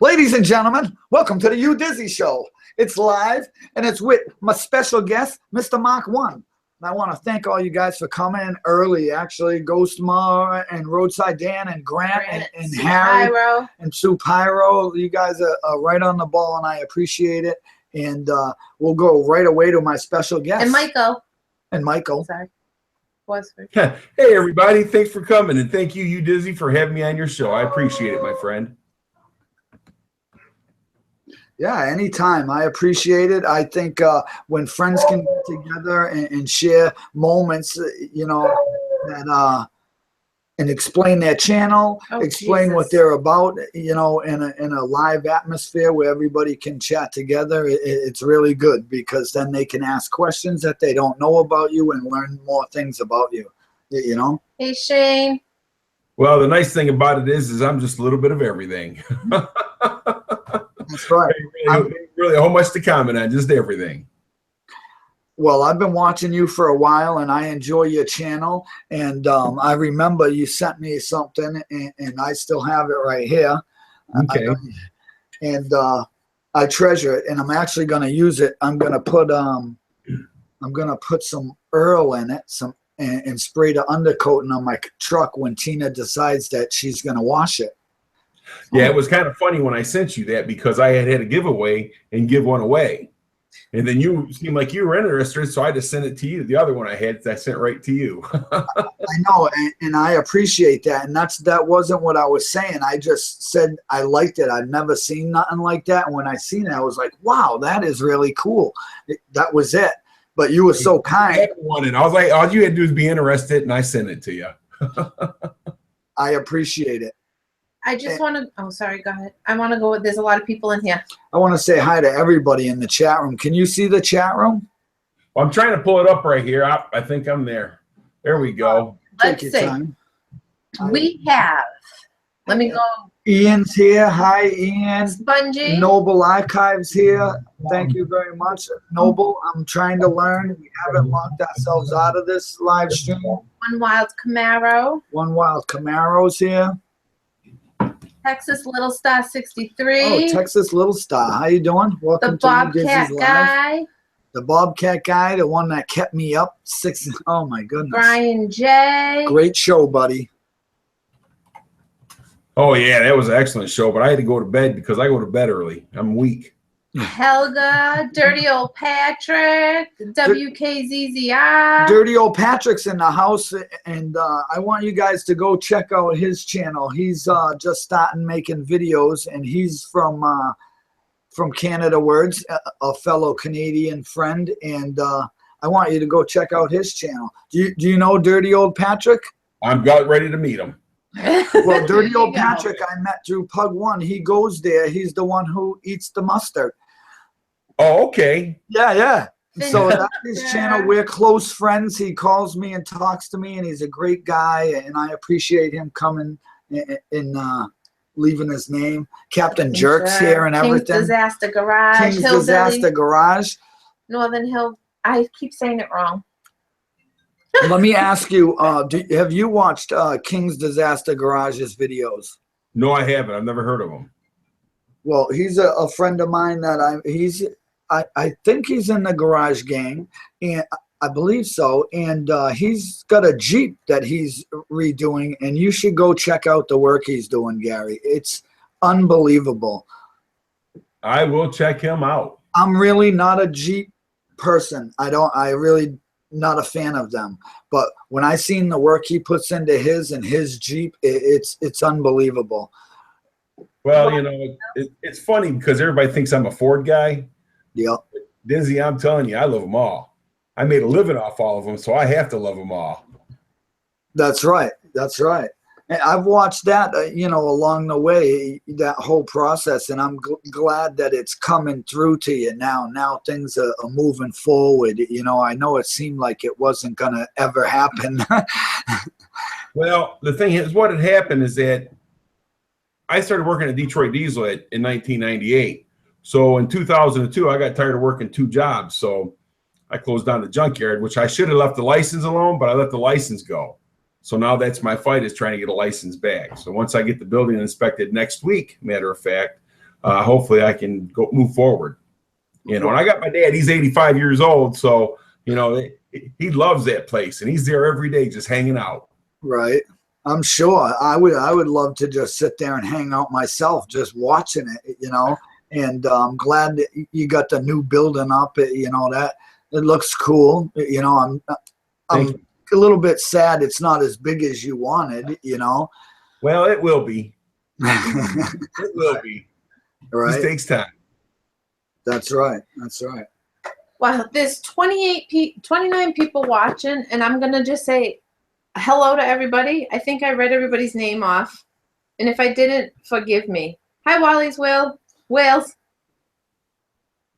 Ladies and gentlemen, welcome to the UDizzy Show. It's live, and it's with my special guest, Mr. Mach1. And I want to thank all you guys for coming in early, actually. Ghost Ma and Roadside Dan and Grant and Harry Pyro. And Sue Pyro. You guys are right on the ball, and I appreciate it. And we'll go right away to my special guest. And Michael. And Michael. Sorry. Hey, everybody. Thanks for coming. And thank you, UDizzy, for having me on your show. I appreciate it, my friend. Yeah, anytime. I appreciate it. I think when friends can get together and share moments, you know, that and explain their channel, explain what they're about, you know, in a live atmosphere where everybody can chat together, it's really good, because then they can ask questions that they don't know about you and learn more things about you, you know? Hey, Shane. Well, the nice thing about it is I'm just a little bit of everything. That's right. Really a whole much to comment on, just everything. Well, I've been watching you for a while, and I enjoy your channel. And I remember you sent me something, and I still have it right here. Okay. I treasure it, and I'm actually going to use it. I'm going to put some Earl in it, and spray the undercoating on my truck when Tina decides that she's going to wash it. Yeah, it was kind of funny when I sent you that, because I had a giveaway and give one away. And then you seemed like you were interested, so I just sent it to you. The other one I sent right to you. I know, and I appreciate that. And that wasn't what I was saying. I just said I liked it. I'd never seen nothing like that. And when I seen it, I was like, wow, that is really cool. That was it. But you were so kind. And I was like, all you had to do is be interested, and I sent it to you. I appreciate it. I just want to, oh, sorry, go ahead. I want to go, there's a lot of people in here. I want to say hi to everybody in the chat room. Can you see the chat room? Well, I'm trying to pull it up right here. I think I'm there. There we go. Let's see. Time. We have, let me go. Ian's here. Hi, Ian. Spongy. Noble Archives here. Thank you very much. Noble, I'm trying to learn. We haven't locked ourselves out of this live stream. One Wild Camaro. One Wild Camaro's here. Texas Little Star 63. Oh, Texas Little Star. How you doing? Welcome the Bobcat to guy. The Bobcat guy, the one that kept me up. Oh, my goodness. Brian J. Great show, buddy. Oh, yeah, that was an excellent show, but I had to go to bed because I go to bed early. I'm weak. Helga, Dirty Old Patrick, WKZZR. Dirty Old Patrick's in the house, and I want you guys to go check out his channel. He's just starting making videos, and he's from Canada Words, a fellow Canadian friend, and I want you to go check out his channel. Do you know Dirty Old Patrick? I'm got ready to meet him. Well, Dirty Old Patrick I met through Pug One. He goes there. He's the one who eats the mustard. Oh, okay. Yeah. So that's his channel. We're close friends. He calls me and talks to me, and he's a great guy, and I appreciate him coming and leaving his name. Captain Jerk's here and everything. King's Disaster Garage. King's Disaster Garage. Northern Hill. I keep saying it wrong. Let me ask you, have you watched King's Disaster Garage's videos? No, I haven't. I've never heard of him. Well, he's a friend of mine that I think he's in the garage gang, and I believe so. And he's got a Jeep that he's redoing, and you should go check out the work he's doing, Gary. It's unbelievable. I will check him out. I'm really not a Jeep person. I really not a fan of them. But when I seen the work he puts into his and his Jeep, it's unbelievable. Well, you know, it's funny because everybody thinks I'm a Ford guy. Yep. Dizzy, I'm telling you, I love them all. I made a living off all of them, so I have to love them all. That's right. That's right. And I've watched that, you know, along the way, that whole process, and I'm glad that it's coming through to you now. Now things are moving forward. You know, I know it seemed like it wasn't going to ever happen. Well, the thing is, what had happened is that I started working at Detroit Diesel in 1998. So in 2002, I got tired of working two jobs. So I closed down the junkyard, which I should have left the license alone, but I let the license go. So now that's my fight, is trying to get a license back. So once I get the building inspected next week, matter of fact, hopefully I can go move forward. You know, and I got my dad, he's 85 years old. So, you know, he loves that place and he's there every day just hanging out. Right. I'm sure I would love to just sit there and hang out myself, just watching it, you know, and I'm glad that you got the new building up, you know, that it looks cool. You know, I'm a little bit sad it's not as big as you wanted, you know. Well, it will be. It will be. Right. It takes time. That's right. That's right. Well, there's 29 people watching, and I'm going to just say hello to everybody. I think I read everybody's name off. And if I didn't, forgive me. Hi, Wally's Wales.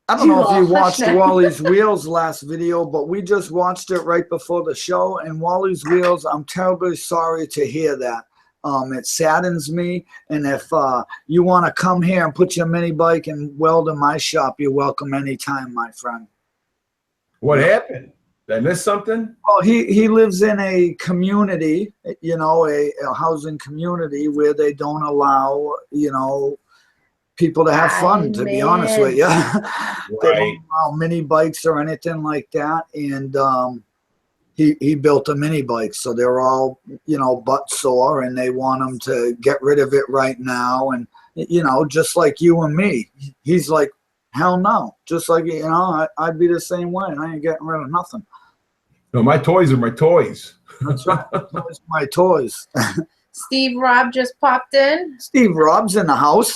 I don't know if you watched Wally's Wheels last video, but we just watched it right before the show. And Wally's Wheels, I'm terribly sorry to hear that. It saddens me. And if you want to come here and put your mini bike and weld in my shop, you're welcome anytime, my friend. What happened? Did I miss something? Well, he lives in a community, you know, a housing community where they don't allow, you know, people to have fun, to be honest with you. They don't allow mini bikes or anything like that. And he built a mini bike, so they're all, you know, butt sore, and they want him to get rid of it right now. And, you know, just like you and me, he's like, hell no. Just like, you know, I'd be the same way. I ain't getting rid of nothing. No, my toys are my toys. That's right. Those are my toys. Steve Robb just popped in. Steve Robb's in the house.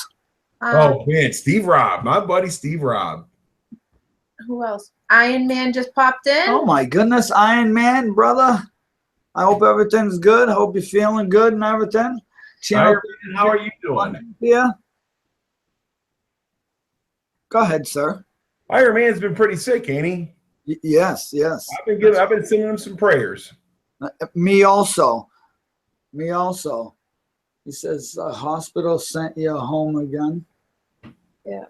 Oh, man, Steve Robb. My buddy Steve Robb. Who else? Iron Man just popped in. Oh, my goodness. Iron Man, brother. I hope everything's good. I hope you're feeling good and everything. Iron Man, how are you doing? Yeah. Go ahead, sir. Iron Man's been pretty sick, ain't he? Yes, yes. I've been sending him some prayers. Me also. Me also. He says hospital sent you home again. Yeah.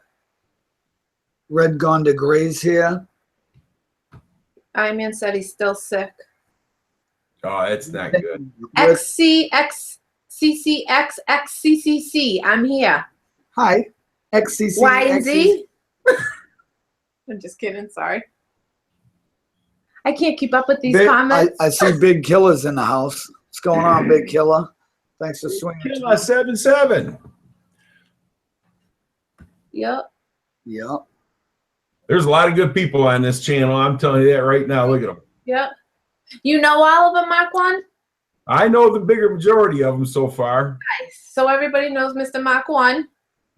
Red gone to Gray's here. Iron Man said he's still sick. Oh, that's not good. XCXCCXXCCC. I'm here. Hi. XCC. Y and Z. I'm just kidding. Sorry. I can't keep up with these comments. I see Big Killer's in the house. What's going on, Big Killer? Thanks for swinging. Killer 77. Yep. Yep. There's a lot of good people on this channel. I'm telling you that right now. Look at them. Yep. You know all of them, Mach1? I know the bigger majority of them so far. Nice. So everybody knows Mr. Mach1.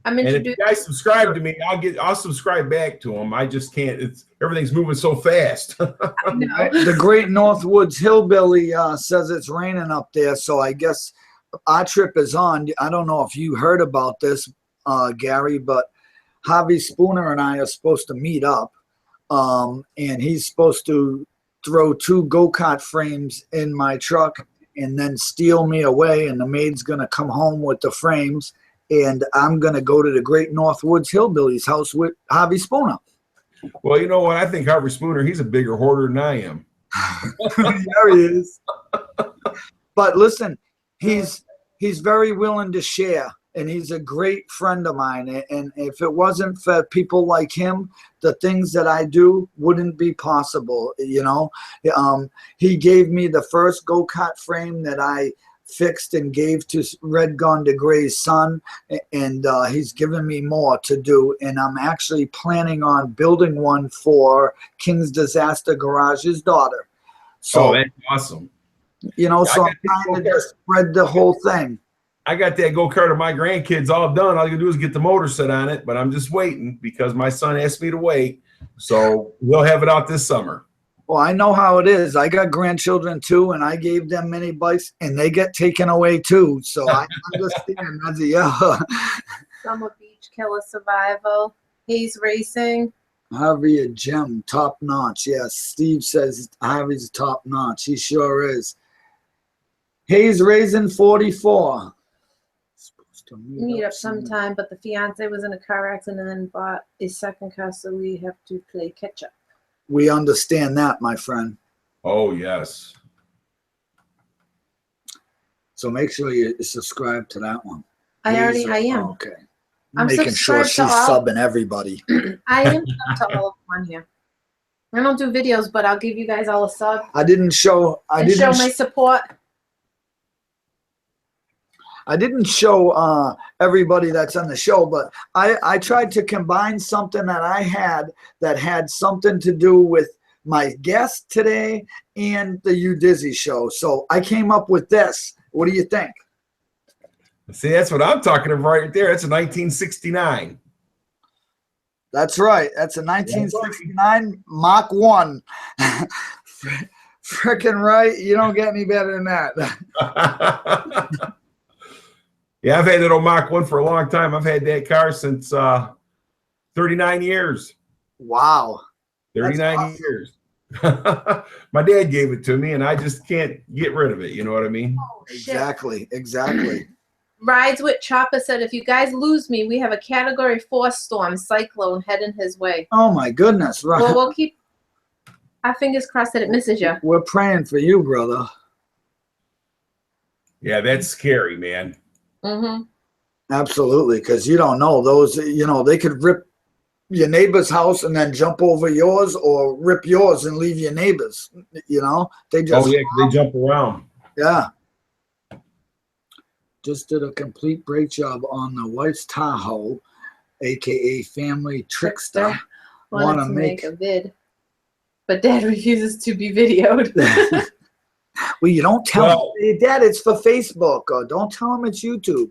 I'm introduced. And if you guys subscribe to me, I'll subscribe back to them. I just can't. Everything's moving so fast. The Great Northwoods Hillbilly says it's raining up there, so I guess our trip is on. I don't know if you heard about this, Gary, but Javi Spooner and I are supposed to meet up, and he's supposed to throw 2 go-kart frames in my truck and then steal me away, and the maid's going to come home with the frames. And I'm going to go to the Great Northwoods Hillbillies house with Javi Spooner. Well, you know what? I think Harvey Spooner, he's a bigger hoarder than I am. There he is. But listen, he's very willing to share, and he's a great friend of mine. And if it wasn't for people like him, the things that I do wouldn't be possible, you know. He gave me the first go-kart frame that I fixed and gave to Red Gone to Gray's son, and he's given me more to do, and I'm actually planning on building one for King's Disaster Garage's daughter. So that's awesome. You know, so I'm trying to just spread the whole thing. I got that go-kart of my grandkids all done. All you do is get the motor set on it, but I'm just waiting because my son asked me to wait. So we'll have it out this summer. Well, I know how it is. I got grandchildren too, and I gave them mini bikes, and they get taken away too. So I understand. Summer Beach Killer Survival. Hayes Racing. Harvey a gem, top notch. Yes, Steve says Harvey's top notch. He sure is. Hayes Raisin 44. Supposed to Meet up sometime, but the fiance was in a car accident and then bought a second car, so we have to play catch up. We understand that, my friend. Oh, yes. So make sure you subscribe to that one. I am. Okay. I'm Making sure subscribed she's to all. subbing everybody. I am subbed to all of them on here. I don't do videos, but I'll give you guys all a sub I didn't show my support. I didn't show everybody that's on the show, but I tried to combine something that I had that had something to do with my guest today and the UDizzy show. So I came up with this. What do you think? See, that's what I'm talking about right there. That's a 1969. That's right. That's a 1969 Mach 1. Freaking right. You don't get any better than that. Yeah, I've had that old Mach 1 for a long time. I've had that car since 39 years. Wow. 39 awesome. years. My dad gave it to me, and I just can't get rid of it. You know what I mean? Oh, Exactly. Exactly. Rides with Chopper said, if you guys lose me, we have a Category 4 storm, cyclone, heading his way. Oh, my goodness. Right. Well, we'll keep our fingers crossed that it misses you. We're praying for you, brother. Yeah, that's scary, man. Mm-hmm. Absolutely, because you don't know. Those, they could rip your neighbor's house and then jump over yours, or rip yours and leave your neighbor's. They just. Oh, yeah, 'cause they jump around. Yeah. Just did a complete brake job on the wife's Tahoe, aka Family Trickster. Wanted to make a vid, but Dad refuses to be videoed. Well, you don't tell him, Dad, it's for Facebook, or don't tell him it's YouTube.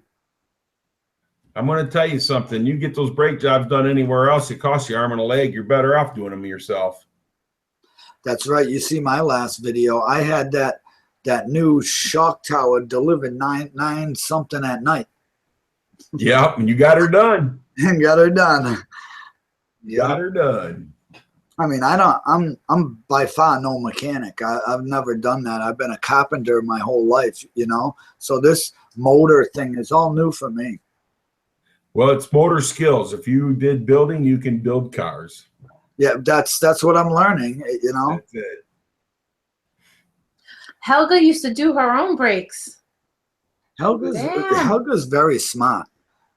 I'm going to tell you something. You get those brake jobs done anywhere else, it costs you an arm and a leg. You're better off doing them yourself. That's right. You see my last video. I had that new shock tower delivered 9 something at night. Yep, and you got her done. And got her done. Got her done. I mean, I'm by far no mechanic. I've never done that. I've been a carpenter my whole life, So this motor thing is all new for me. Well, it's motor skills. If you did building, you can build cars. Yeah, that's what I'm learning, That's it. Helga used to do her own brakes. Helga's very smart.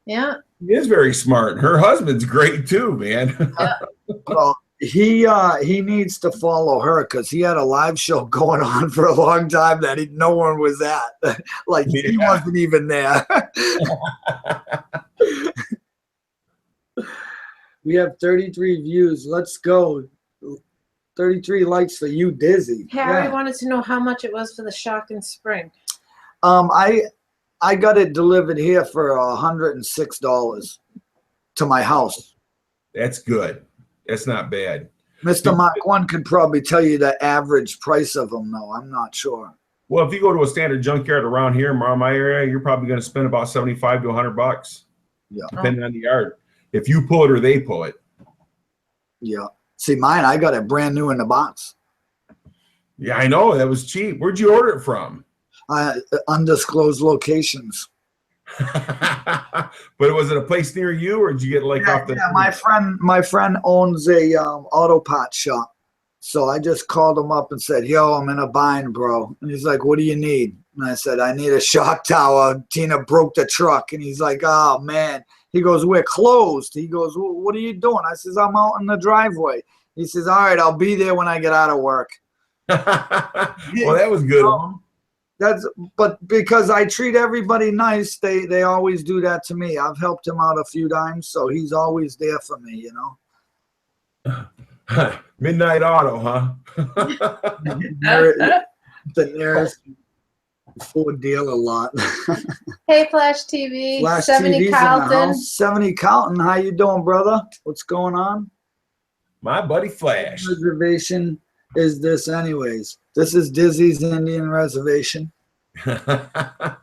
Yeah. He is very smart. Her husband's great too, man. Well, he needs to follow her, because he had a live show going on for a long time that no one was at. Like, he wasn't even there. We have 33 views. Let's go. 33 likes for UDizzy. Harry wanted to know how much it was for the shock and spring. I got it delivered here for $106 to my house. That's good. That's not bad. Mr. Mach 1 could probably tell you the average price of them, though. I'm not sure. Well, if you go to a standard junkyard around here, around my area, you're probably going to spend about $75 to $100. Yeah. Depending on the yard. If you pull it or they pull it. Yeah. See, mine, I got it brand new in the box. Yeah, I know. That was cheap. Where'd you order it from? Undisclosed locations. But was it a place near you, or did you get off the? Yeah, my friend owns a auto part shop, so I just called him up and said, "Yo, I'm in a bind, bro." And he's like, "What do you need?" And I said, "I need a shock tower. Tina broke the truck." And he's like, "Oh man." He goes, "We're closed." He goes, "Well, what are you doing?" I says, "I'm out in the driveway." He says, "All right, I'll be there when I get out of work." Well, that was good. But because I treat everybody nice, they always do that to me. I've helped him out a few times, so he's always there for me, Midnight Auto, huh? The nearest Ford dealer lot. Hey, Flash TV. Flash 70 TV's Carlton. 70 Carlton, how you doing, brother? What's going on? My buddy Flash. Reservation is this anyways? This is Dizzy's Indian Reservation. I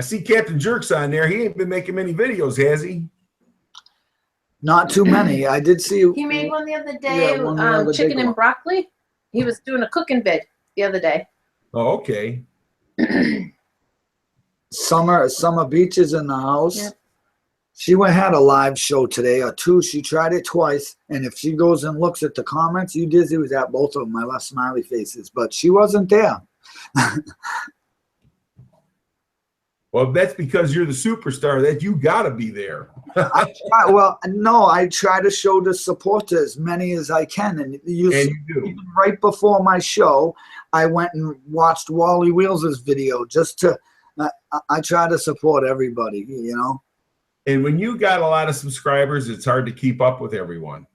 see Captain Jerks on there. He ain't been making many videos, has he? Not too many. I did see. He made one the other day, one the other chicken big and one. broccoli. He was doing a cooking vid the other day. Oh, okay. Summer Beaches in the house. Yep. She had a live show today or two. She tried it twice, and if she goes and looks at the comments, UDizzy was at both of them. I left smiley faces, but she wasn't there. Well, that's because you're the superstar that you got to be there. Well, no, I try to show the support to as many as I can. And you do. Even right before my show, I went and watched Wally Wheels' video just to, I try to support everybody, you know. And when you got a lot of subscribers, it's hard to keep up with everyone.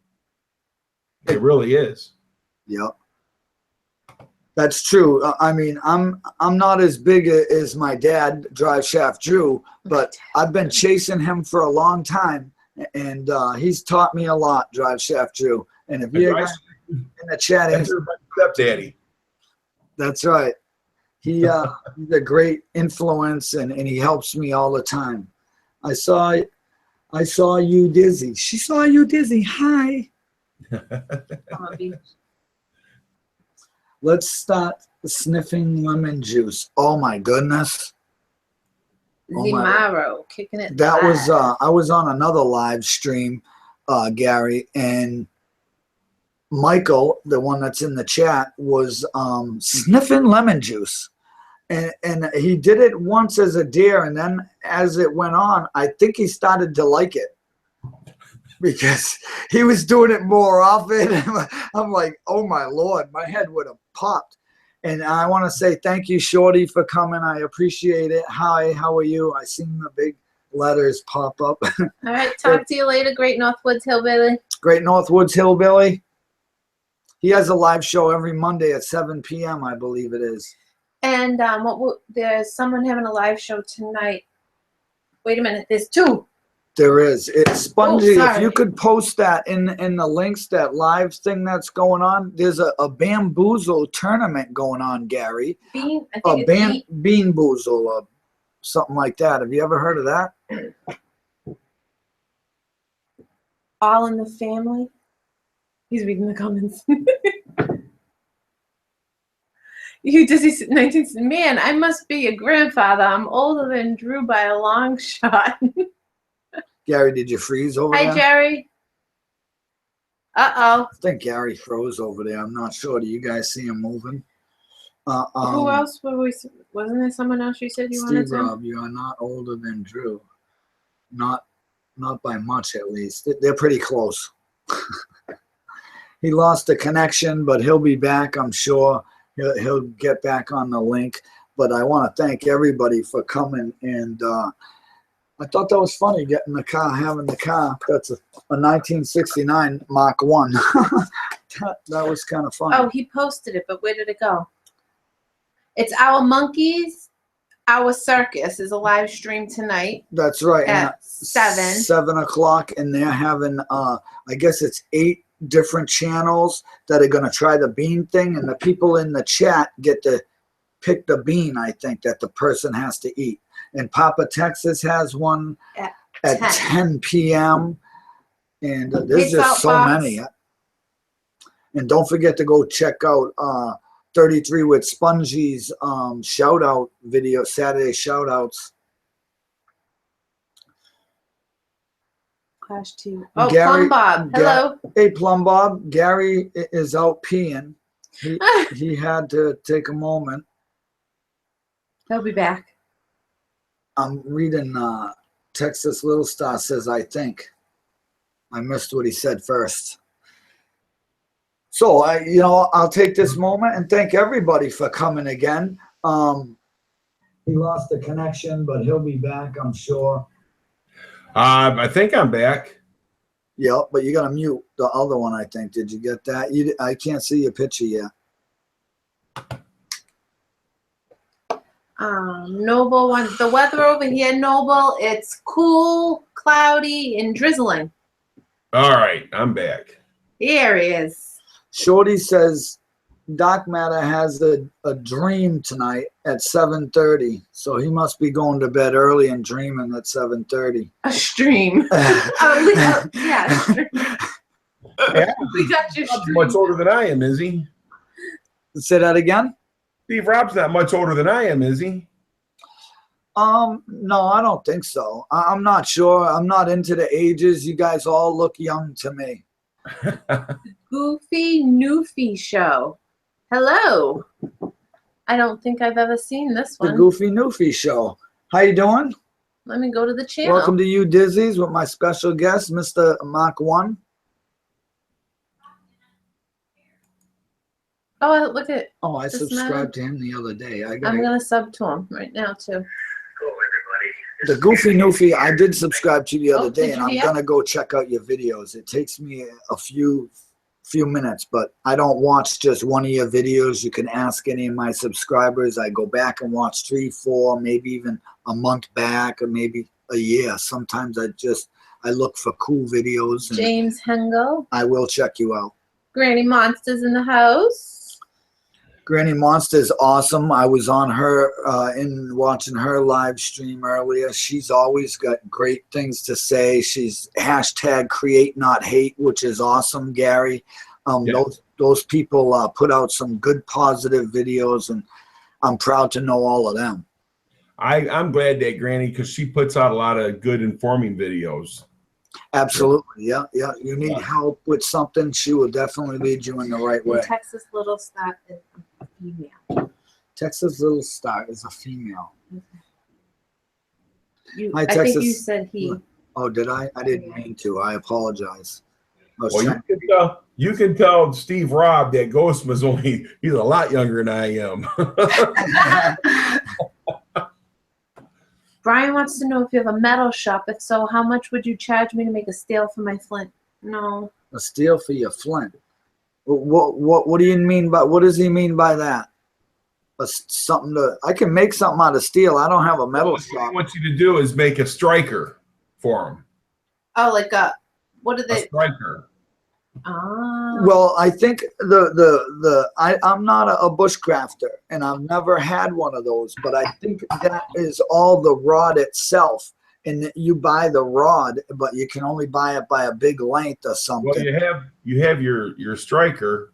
It really is. Yep. That's true. I mean, I'm not as big as my dad, Drive Shaft Drew, but I've been chasing him for a long time, and he's taught me a lot, Drive Shaft Drew. And if you guys in the chat, that's your stepdaddy. That's right. He's a great influence, and he helps me all the time. I saw you, Dizzy. She saw you, Dizzy. Hi. Let's start sniffing lemon juice. Oh my goodness. Zimaro kicking it. That was I was on another live stream, Gary, and Michael, the one that's in the chat, was sniffing lemon juice. And he did it once as a dare, and then as it went on, I think he started to like it because he was doing it more often. I'm like, oh my Lord, my head would have popped. And I want to say thank you, Shorty, for coming. I appreciate it. Hi, how are you? I seen the big letters pop up. All right, talk to you later, Great Northwoods Hillbilly. Great Northwoods Hillbilly. He has a live show every Monday at 7 p.m., I believe it is. And there's someone having a live show tonight. Wait a minute, there's two. There is. It's Spongy. Oh, if you could post that in the links, that live thing that's going on. There's a bamboozle tournament going on, Gary. Bean Boozle or something like that. Have you ever heard of that? All in the Family. He's reading the comments. UDizzy1969. Man, I must be a grandfather. I'm older than Drew by a long shot. Gary, did you freeze over there? Hi, Jerry. Uh-oh. I think Gary froze over there. I'm not sure. Do you guys see him moving? Who else were we? Wasn't there someone else you said you wanted to? Steve Rob, you are not older than Drew. Not by much, at least. They're pretty close. He lost the connection, but he'll be back, I'm sure. He'll get back on the link. But I want to thank everybody for coming. And I thought that was funny, getting the car, having the car. That's a 1969 Mach 1. that was kind of fun. Oh, he posted it, but where did it go? It's Our Monkeys, Our Circus is a live stream tonight. That's right. At 7. 7 o'clock, and they're having, I guess it's 8 different channels that are going to try the bean thing, and the people in the chat get to pick the bean, I think, that the person has to eat. And Papa Texas has one at 10 p.m. And there's just so many. And don't forget to go check out 33 with Spongy's shout out video, Saturday shout outs. Clash 2. Oh, Gary, Plum Bob. Hello. Hey, Plum Bob. Gary is out peeing. He had to take a moment. He'll be back. I'm reading Texas Little Star says, I think. I missed what he said first. So, I'll take this moment and thank everybody for coming again. He lost the connection, but he'll be back, I'm sure. I think I'm back. Yeah, but you got to mute the other one, I think. Did you get that? I can't see your picture yet. Noble wants the weather over here, Noble. It's cool, cloudy, and drizzling. All right, I'm back. Here he is. Shorty says Doc Matter has a dream tonight at 7:30, so he must be going to bed early and dreaming at 7:30. A stream. Yeah. Yeah. We got your stream. Much older than I am, is he? Say that again. Steve Rob's not much older than I am, is he? No, I don't think so. I'm not sure. I'm not into the ages. You guys all look young to me. Goofy Newfie Show. Hello. I don't think I've ever seen this The one. Goofy Noofy Show. How you doing? Let me go to the channel. Welcome to UDizzy's with my special guest, Mr. Mach1. Oh, look at. Oh, I This subscribed to him the other day. I'm gonna sub to him right now too. The Goofy Noofy, I did subscribe to the other Oh, day, did and you I'm yet? gonna go check out your videos. It takes me a few minutes, but I don't watch just one of your videos. You can ask any of my subscribers. I go back and watch 3, 4, maybe even a month back, or maybe a year. Sometimes I look for cool videos, and James Hengel. I will check you out. Granny Monsters in the house. Granny Monster is awesome. I was on her in watching her live stream earlier. She's always got great things to say. She's hashtag create not hate, which is awesome, Gary. Yeah. Those people put out some good positive videos, and I'm proud to know all of them. I'm glad that Granny, because she puts out a lot of good informing videos. Absolutely, yeah. You need help with something, she will definitely lead you in the right way. Texas Little Star is a female. Texas Little Star is a female. Hi, I think Texas. you said he. Oh, did I? I didn't mean to. I apologize. Well, you can tell Steve Robb that Ghostman's he's a lot younger than I am. Brian wants to know if you have a metal shop. If so, how much would you charge me to make a steel for my flint? No. A steel for your flint. What do you mean by, what does he mean by that? I can make something out of steel. I don't have a metal What shop. I want you to do is make a striker for him. Oh, like what are A they? striker. Oh. Well, I think I'm not a bushcrafter, and I've never had one of those, but I think that is all the rod itself. And you buy the rod, but you can only buy it by a big length or something. Well, you have your striker,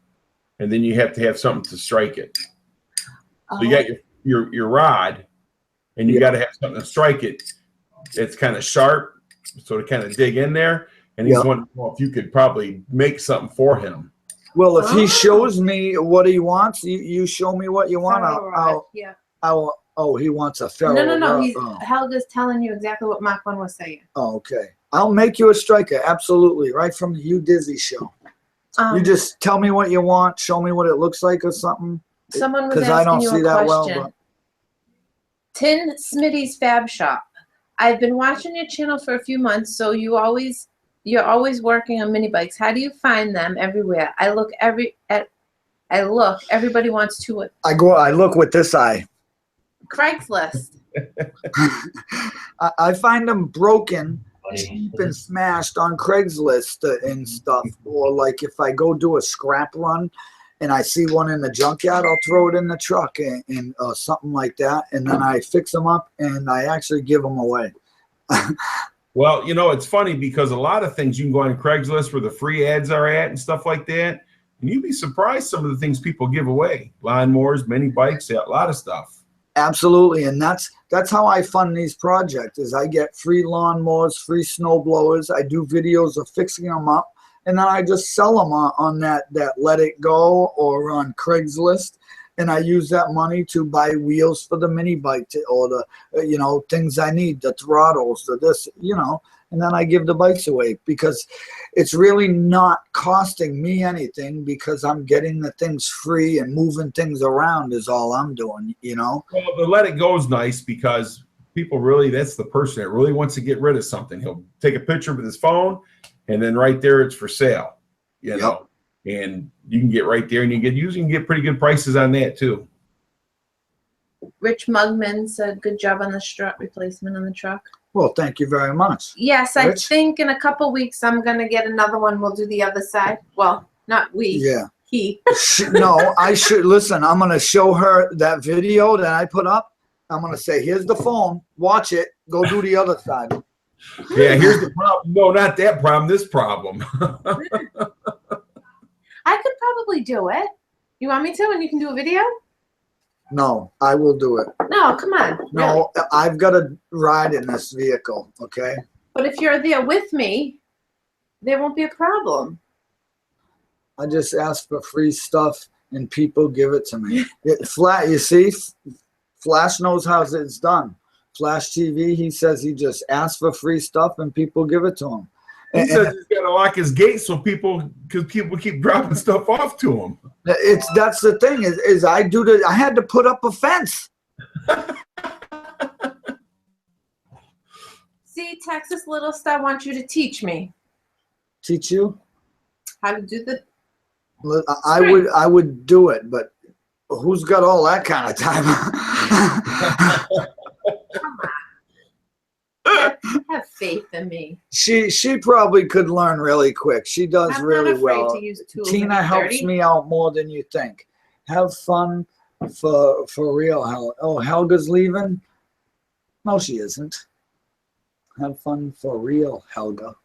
and then you have to have something to strike it. So you got your rod, and you got to have something to strike it. It's kind of sharp, so to kind of dig in there. And he's wondering if you could probably make something for him. Well, if he shows me what he wants, you show me what you want. He wants a ferro rod. No. Helga's telling you exactly what Mach1 was saying. Oh, okay. I'll make you a striker. Absolutely. Right from the UDizzy show. You just tell me what you want. Show me what it looks like or something. Someone was asking you a question. Well, Tin Smitty's Fab Shop. I've been watching your channel for a few months, so you're always working on mini bikes. How do you find them everywhere? I look. Everybody wants to. I look with this eye. Craigslist. I find them broken, cheap and smashed on Craigslist and stuff. Or like if I go do a scrap run and I see one in the junkyard, I'll throw it in the truck and something like that. And then I fix them up and I actually give them away. Well, it's funny because a lot of things you can go on Craigslist where the free ads are at and stuff like that. And you'd be surprised some of the things people give away. Lawnmowers, mini bikes, a lot of stuff. Absolutely, and that's how I fund these projects. Is I get free lawnmowers, free snow blowers. I do videos of fixing them up, and then I just sell them on that Let It Go or on Craigslist, and I use that money to buy wheels for the mini bike or the things I need, the throttles, and then I give the bikes away because it's really not costing me anything because I'm getting the things free and moving things around is all I'm doing, Well, the Let It Go is nice because people that's the person that really wants to get rid of something. He'll take a picture with his phone and then right there it's for sale, know, and you can get right there and you can get pretty good prices on that too. Rich Mugman said, good job on the strut replacement on the truck. Well, thank you very much. Yes, I think in a couple weeks I'm going to get another one. We'll do the other side. Well, not we. Yeah. He. No, I should. Listen, I'm going to show her that video that I put up. I'm going to say, here's the phone. Watch it. Go do the other side. Yeah, here's the problem. No, not that problem. This problem. I could probably do it. You want me to? And you can do a video? No, I will do it. No, come on. No, really? I've got to ride in this vehicle, okay? But if you're there with me, there won't be a problem. I just ask for free stuff and people give it to me. You see, Flash knows how it's done. Flash TV, he says he just asks for free stuff and people give it to him. He says he's got to lock his gate so people keep dropping stuff off to him. That's the thing is I had to put up a fence. See, Texas Little Star wants you to teach me. Teach you? How to do the I would do it, but who's got all that kind of time? Come on. Have faith in me. She probably could learn really quick. She does I'm really not afraid well. to use tools Tina helps me out more than you think. Have fun for real. Helga's leaving? No, she isn't. Have fun for real, Helga.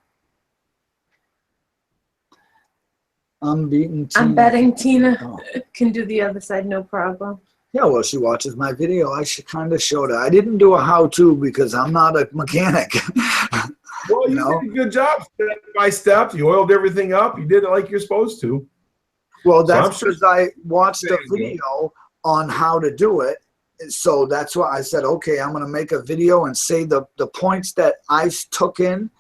I'm beating Tina. I'm betting Tina can do the other side, no problem. Yeah, well, she watches my video. I should kind of show her. I didn't do a how-to because I'm not a mechanic. Well, you did a good job, step by step. You oiled everything up. You did it like you're supposed to. Well, that's because I watched a video on how to do it. So that's why I said, okay, I'm going to make a video and say the points that I took in.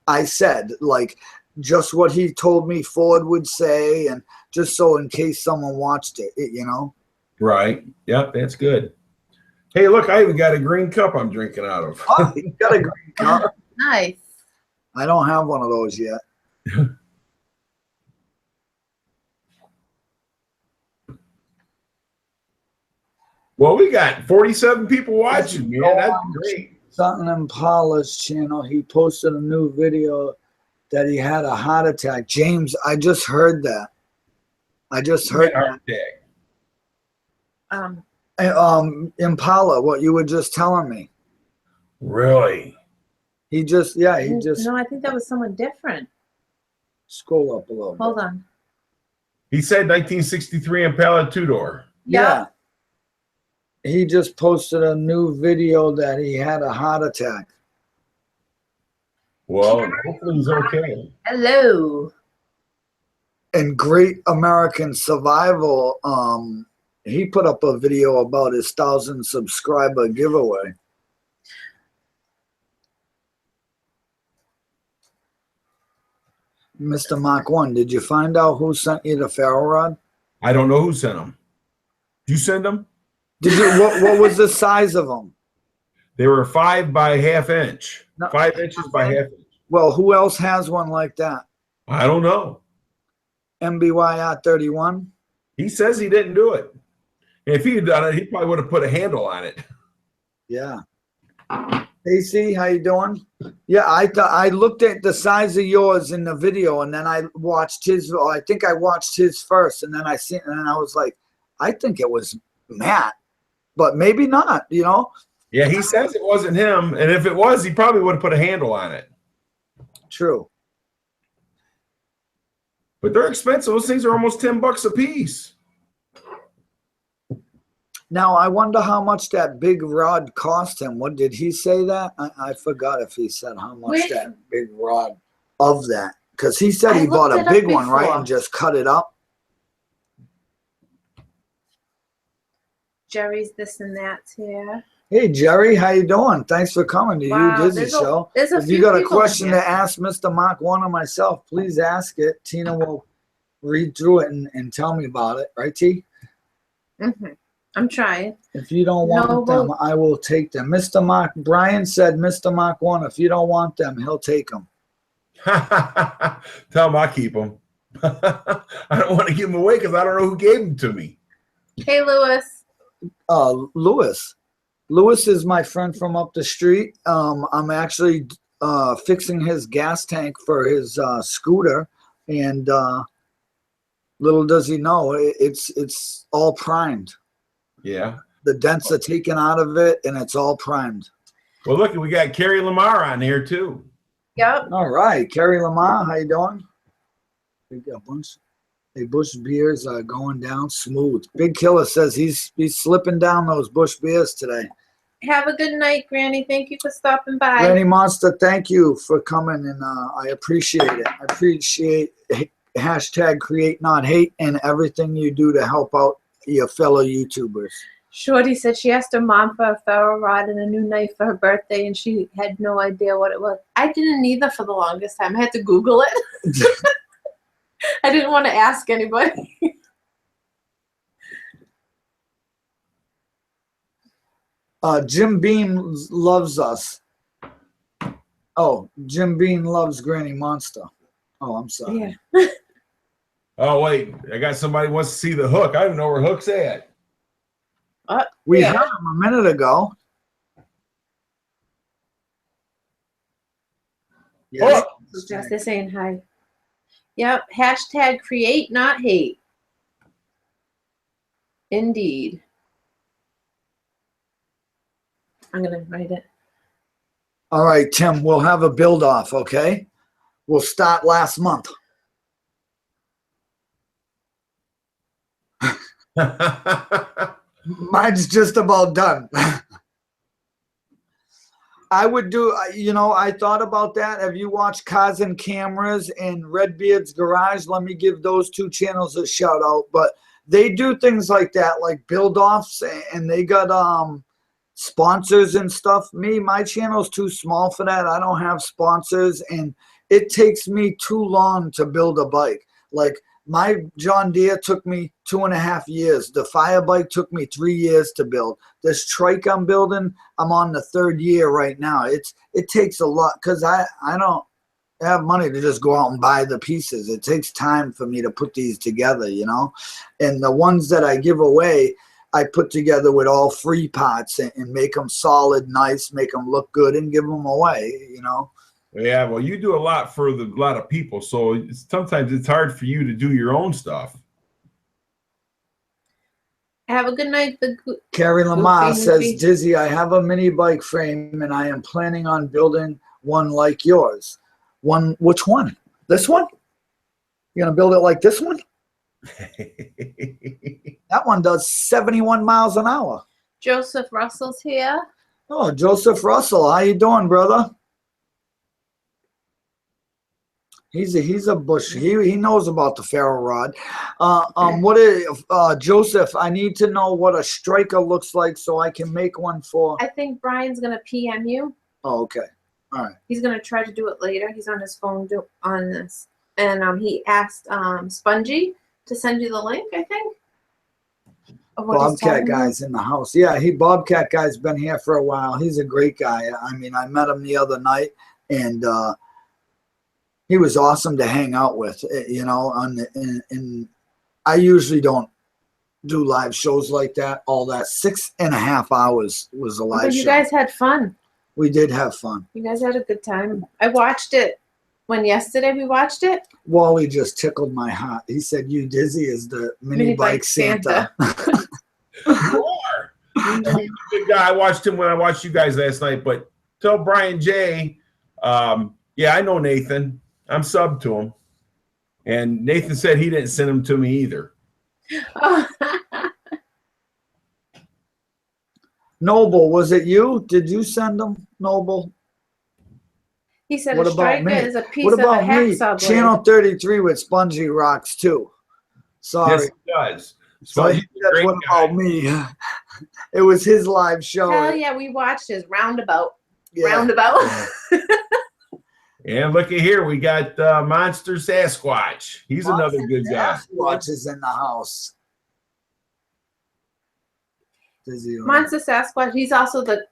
I said, like, just what he told me Ford would say, and just so in case someone watched it, you know? Right. Yep, that's good. Hey, look, I even got a green cup I'm drinking out of. Oh, you got a green cup? Nice. I don't have one of those yet. Well, we got 47 people watching, man. That's great. Sutton Impala's channel, he posted a new video that he had a heart attack. James, I just heard that. I just heard heart that. Impala, what you were just telling me. Really? He just. No, I think that was someone different. Scroll up a little bit. Hold on. He said 1963 Impala two-door. Yeah. He just posted a new video that he had a heart attack. Well, hopefully he's okay. Hello. And Great American Survival, he put up a video about his 1,000 subscriber giveaway. Mr. Mach1, did you find out who sent you the ferro rod? I don't know who sent them. Did you send them? Did you? What was the size of them? They were 5 by ½ inch. No. 5 inches by ½ inch. Well, who else has one like that? I don't know. MBYR31? He says he didn't do it. If he had done it, he probably would have put a handle on it. Yeah. AC, how you doing? Yeah, I looked at the size of yours in the video, and then I watched his. I think I watched his first, and then I was like, I think it was Matt, but maybe not. You know? Yeah, he says it wasn't him, and if it was, he probably would have put a handle on it. True. But they're expensive. Those things are almost $10 a piece. Now, I wonder how much that big rod cost him. What did he say that? I forgot if he said how much that big rod of that. Because he said he bought a big one, right, and just cut it up. Jerry's this and that's here. Hey, Jerry, how you doing? Thanks for coming to UDizzy Show. If you got a question to ask Mr. Mach1 or myself, please ask it. Tina will read through it and tell me about it. Right, T? Mm-hmm. I'm trying. If you don't want them, I will take them. Mr. Mach, Brian said, Mr. Mach1, if you don't want them, he'll take them. Tell him I'll keep them. I don't want to give them away because I don't know who gave them to me. Hey, Lewis. Lewis is my friend from up the street. I'm actually fixing his gas tank for his scooter, and little does he know, it's all primed. Yeah. The dents are taken out of it, and it's all primed. Well, look, we got Carrie Lamar on here too. Yep. All right, Carrie Lamar, how you doing? We got Bush beers are going down smooth. Big Killer says he's slipping down those Bush beers today. Have a good night, Granny. Thank you for stopping by. Granny Monster, thank you for coming, and I appreciate it. I appreciate hashtag create not hate and everything you do to help out your fellow YouTubers. Shorty said she asked her mom for a ferro rod and a new knife for her birthday, and she had no idea what it was. I didn't either for the longest time. I had to Google it. I didn't want to ask anybody. Jim Beam loves us. Oh, Jim Beam loves Granny Monster. Oh, I'm sorry. Yeah. Oh, wait. I got somebody who wants to see the hook. I don't know where Hook's at. We Yeah. had him a minute ago. Yes. Just they're saying hi. Yep. Hashtag create not hate. Indeed. I'm gonna write it. All right, Tim, we'll have a build off, okay? We'll start last month. Mine's just about done. I would do, you know, I thought about that. Have you watched Cars and Cameras and Redbeard's Garage? Let me give those two channels a shout out. But they do things like that, like build offs, and they got sponsors and stuff. My channel's too small for that. I don't have sponsors, and it takes me too long to build a bike. Like my John Deere took me 2.5 years. The Fire Bike took me 3 years to build. This trike I'm building, I'm on the 3rd year right now. It takes a lot because I don't have money to just go out and buy the pieces. It takes time for me to put these together, you know. And the ones that I give away, I put together with all free parts and make them solid, nice, make them look good, and give them away, you know. Yeah, well, you do a lot for a lot of people, so sometimes it's hard for you to do your own stuff. Have a good night. Carrie Lamar Goofy, says, goofy. Dizzy, I have a mini bike frame and I am planning on building one like yours. One, which one? This one? You're going to build it like this one? That one does 71 miles an hour. Joseph Russell's here. Oh, Joseph Russell, how you doing, brother? He's a bush. He knows about the ferro rod. Joseph? I need to know what a striker looks like so I can make one for. I think Brian's gonna PM you. Oh, okay. All right. He's gonna try to do it later. He's on his phone on this, and he asked Spongy to send you the link. I think. of what he's Bobcat talking about. guy's in the house. Yeah, Bobcat guy's been here for a while. He's a great guy. I mean, I met him the other night, and he was awesome to hang out with. You know, and I usually don't do live shows like that. All that 6.5 hours was a live But show. you guys had fun. We did have fun. You guys had a good time. I watched it yesterday we watched it. Wally just tickled my heart. He said, "UDizzy is the mini bike Santa." You are. He's a good guy. I watched him when I watched you guys last night. But tell Brian J. Yeah, I know Nathan. I'm sub to him. And Nathan said he didn't send him to me either. Noble, was it you? Did you send them, Noble? He said What a about striker me? is a piece What of a about me? hacksaw blade. Channel 33 with Spongy rocks too. Sorry. Yes, he does. So he said, what about me? It was his live show. Hell yeah, we watched his roundabout. Yeah. Roundabout. And look at here, we got Monster Sasquatch. He's another good guy. Sasquatch is in the house. Monster Sasquatch. He's also the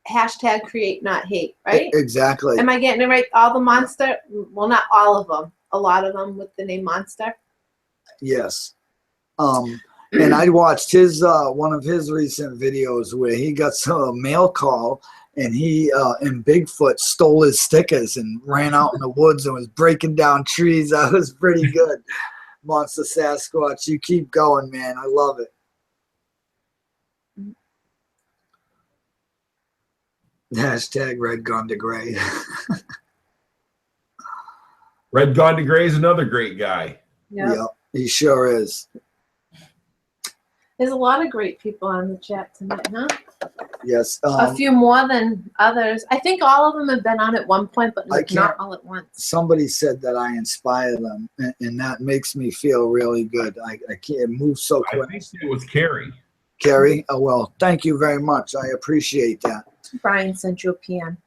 hashtag create not hate, right? Exactly. Am I getting it right? All the monster, well, not all of them, a lot of them with the name Monster. Yes. And I watched his one of his recent videos where he got some mail call and he and Bigfoot stole his stickers and ran out in the woods and was breaking down trees. That was pretty good. Monster Sasquatch, you keep going, man. I love it. Hashtag red gone to gray. Red Gone to Gray is another great guy. Yeah. Yep, he sure is. There's a lot of great people on the chat tonight, huh? Yes. A few more than others. I think all of them have been on at one point, but like not all at once. Somebody said that I inspire them, and that makes me feel really good. I can't move so quick. I think it was Carrie. Carrie? Oh, well, thank you very much. I appreciate that. Brian sent you a PM.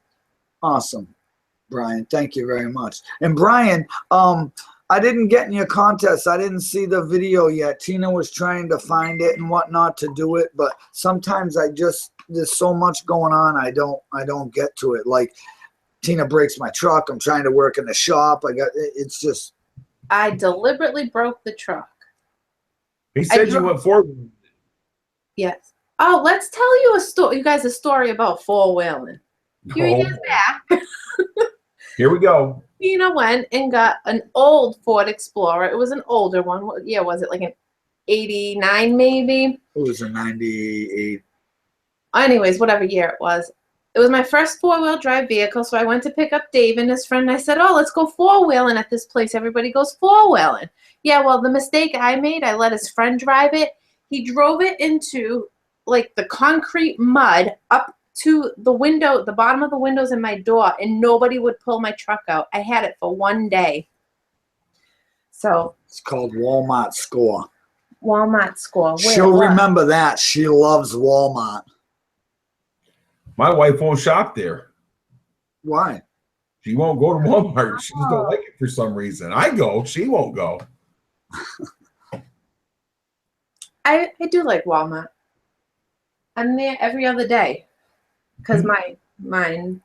Awesome, Brian. Thank you very much. And Brian, I didn't get in your contest. I didn't see the video yet. Tina was trying to find it and whatnot to do it, but sometimes there's so much going on. I don't get to it. Like Tina breaks my truck. I'm trying to work in the shop. It's just. I deliberately broke the truck. He said you went forward. Yes. Oh, let's tell you you guys a story about four-wheeling. Few years back. Here we go. Tina went and got an old Ford Explorer. It was an older one. What year was it? Like an 89 maybe? It was a 98. Anyways, whatever year it was. It was my first four-wheel drive vehicle, so I went to pick up Dave and his friend. And I said, oh, let's go four-wheeling at this place. Everybody goes four-wheeling. Yeah, well, the mistake I made, I let his friend drive it. He drove it into, like, the concrete mud up to the window, the bottom of the windows in my door, and nobody would pull my truck out. I had it for one day. So it's called Walmart Score. Walmart Score. She'll remember that. She loves Walmart. My wife won't shop there. Why? She won't go to Walmart. She just don't like it for some reason. I go. She won't go. I do like Walmart. I'm there every other day. Because mine,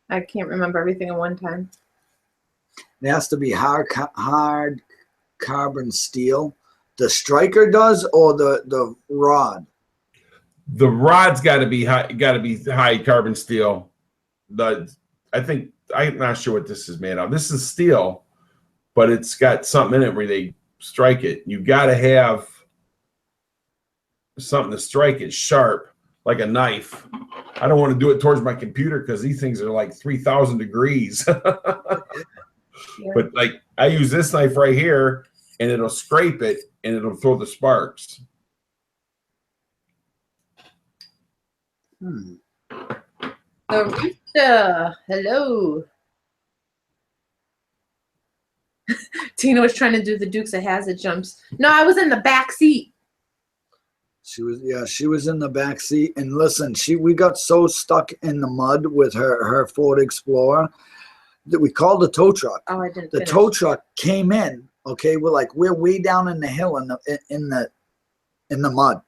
I can't remember everything at one time. It has to be hard carbon steel. The striker does, or the rod? The rod's got to be high carbon steel. I think I'm not sure what this is made of. This is steel, but it's got something in it where they strike it. You got to have something to strike it sharp, like a knife. I don't want to do it towards my computer because these things are like 3,000 degrees. Yeah. But like I use this knife right here, and it'll scrape it, and it'll throw the sparks. Arista, hello. Tina was trying to do the Dukes of Hazzard jumps. No, I was in the back seat. She was in the back seat, and listen, we got so stuck in the mud with her Ford Explorer that we called the tow truck. Oh, I didn't. The tow truck came in. Okay, we're way down in the hill in the mud.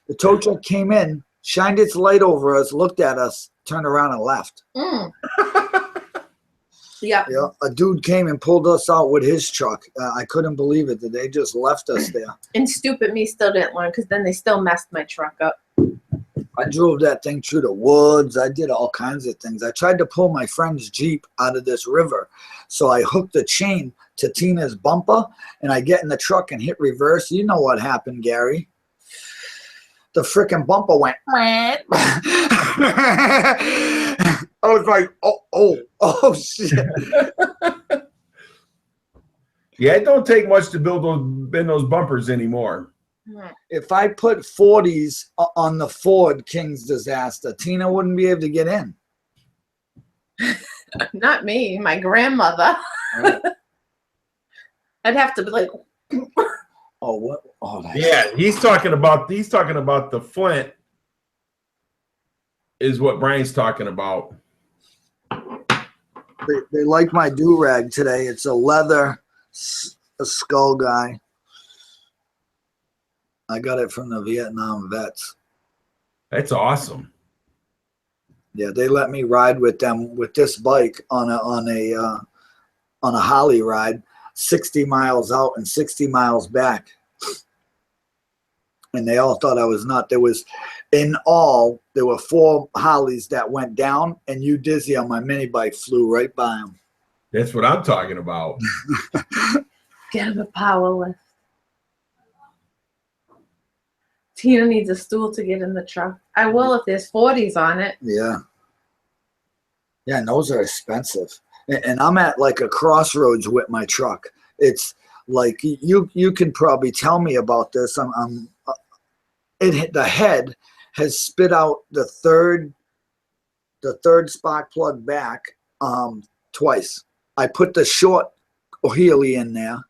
The tow truck came in, shined its light over us, looked at us, turned around and left. Yeah. Yeah, a dude came and pulled us out with his truck. I couldn't believe it that they just left us there. And stupid me still didn't learn because then they still messed my truck up. I drove that thing through the woods. I did all kinds of things. I tried to pull my friend's Jeep out of this river. So I hooked the chain to Tina's bumper, and I get in the truck and hit reverse. You know what happened, Gary. The freaking bumper went. I was like, oh, shit. Yeah, it don't take much to bend those bumpers anymore. If I put 40s on the Ford King's Disaster, Tina wouldn't be able to get in. Not me, my grandmother. Right. I'd have to be like. Oh, what? Oh, that's... Yeah, he's talking about the Flint. Is what Brian's talking about. They like my do-rag today. It's a leather skull guy. I got it from the Vietnam vets. That's awesome. Yeah, they let me ride with them with this bike on a Holly ride, 60 miles out and 60 miles back. And they all thought I was nuts. In all, there were 4 Hollies that went down, and UDizzy on my mini bike flew right by them. That's what I'm talking about. Get him a power lift. Tina needs a stool to get in the truck. I will if there's 40s on it. Yeah. Yeah, and those are expensive. And I'm at like a crossroads with my truck. It's like you can probably tell me about this. the head has spit out the third spark plug back twice. I put the short Healy in there,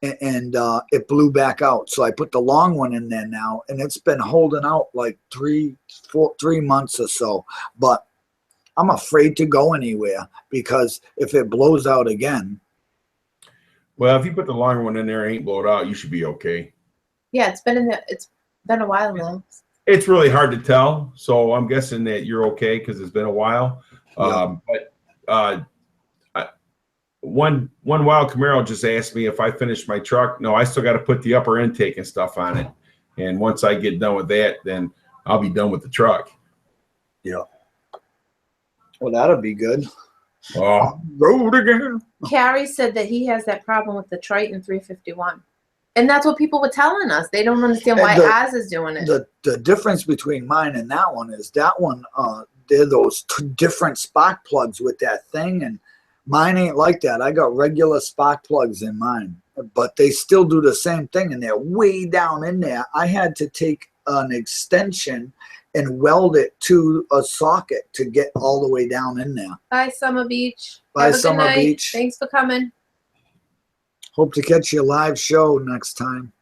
and it blew back out. So I put the long one in there now, and it's been holding out like 3 months or so. But I'm afraid to go anywhere because if it blows out again. Well, if you put the longer one in there and ain't blowed out, you should be okay. Yeah, it's been in there. It's been a while now. It's really hard to tell, so I'm guessing that you're okay because it's been a while. Yeah. One wild Camaro just asked me if I finished my truck. No, I still got to put the upper intake and stuff on it. And once I get done with that, then I'll be done with the truck. Yeah. Well, that'll be good. Oh, Road again. Carrie said that he has that problem with the Triton 351. And that's what people were telling us. They don't understand why Oz is doing it. The difference between mine and that one is that one, they're those different spark plugs with that thing, and mine ain't like that. I got regular spark plugs in mine, but they still do the same thing, and they're way down in there. I had to take an extension and weld it to a socket to get all the way down in there. Bye, Summer Beach. Bye, Have a good Summer night. Beach. Thanks for coming. Hope to catch you live show next time.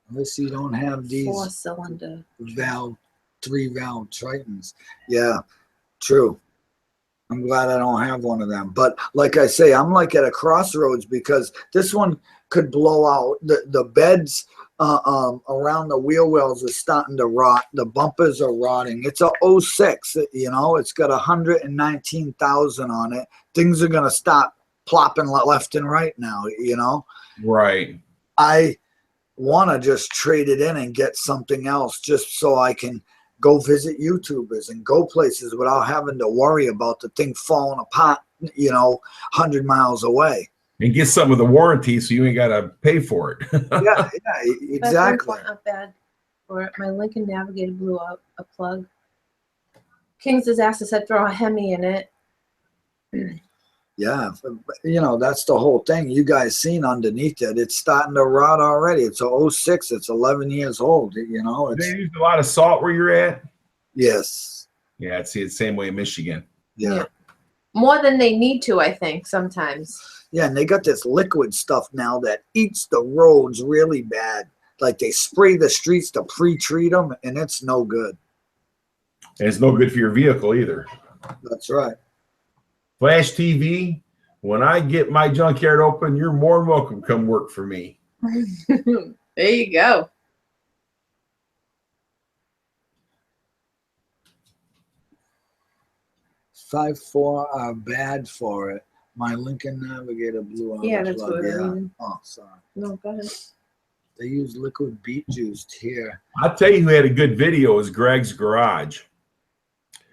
Unless you don't have these 4-cylinder. 3-valve Tritons. Yeah, true. I'm glad I don't have one of them. But like I say, I'm like at a crossroads because this one could blow out. The beds around the wheel wells are starting to rot. The bumpers are rotting. It's a 06, you know. It's got 119,000 on it. Things are going to stop plopping left and right now, you know. right. I want to just trade it in and get something else just so I can go visit YouTubers and go places without having to worry about the thing falling apart, you know, 100 miles away. And get some of the warranty so you ain't got to pay for it. Yeah, exactly. That's not bad. Or my Lincoln Navigator blew out a plug. King's Disaster said throw a Hemi in it. Yeah, you know, that's the whole thing. You guys seen underneath it. It's starting to rot already. It's a 06. It's 11 years old, you know. They use a lot of salt where you're at? Yes. Yeah, I'd see it the same way in Michigan. Yeah. More than they need to, I think, sometimes. Yeah, and they got this liquid stuff now that eats the roads really bad. Like they spray the streets to pre-treat them, and it's no good. And it's no good for your vehicle either. That's right. Flash TV, when I get my junkyard open, you're more than welcome to come work for me. There you go. Five 4 are bad for it. My Lincoln Navigator blew out. Yeah, the that's plug. what I Yeah. mean. Oh, sorry. No, go ahead. They use liquid beet juice here. I'll tell you who had a good video is Greg's Garage.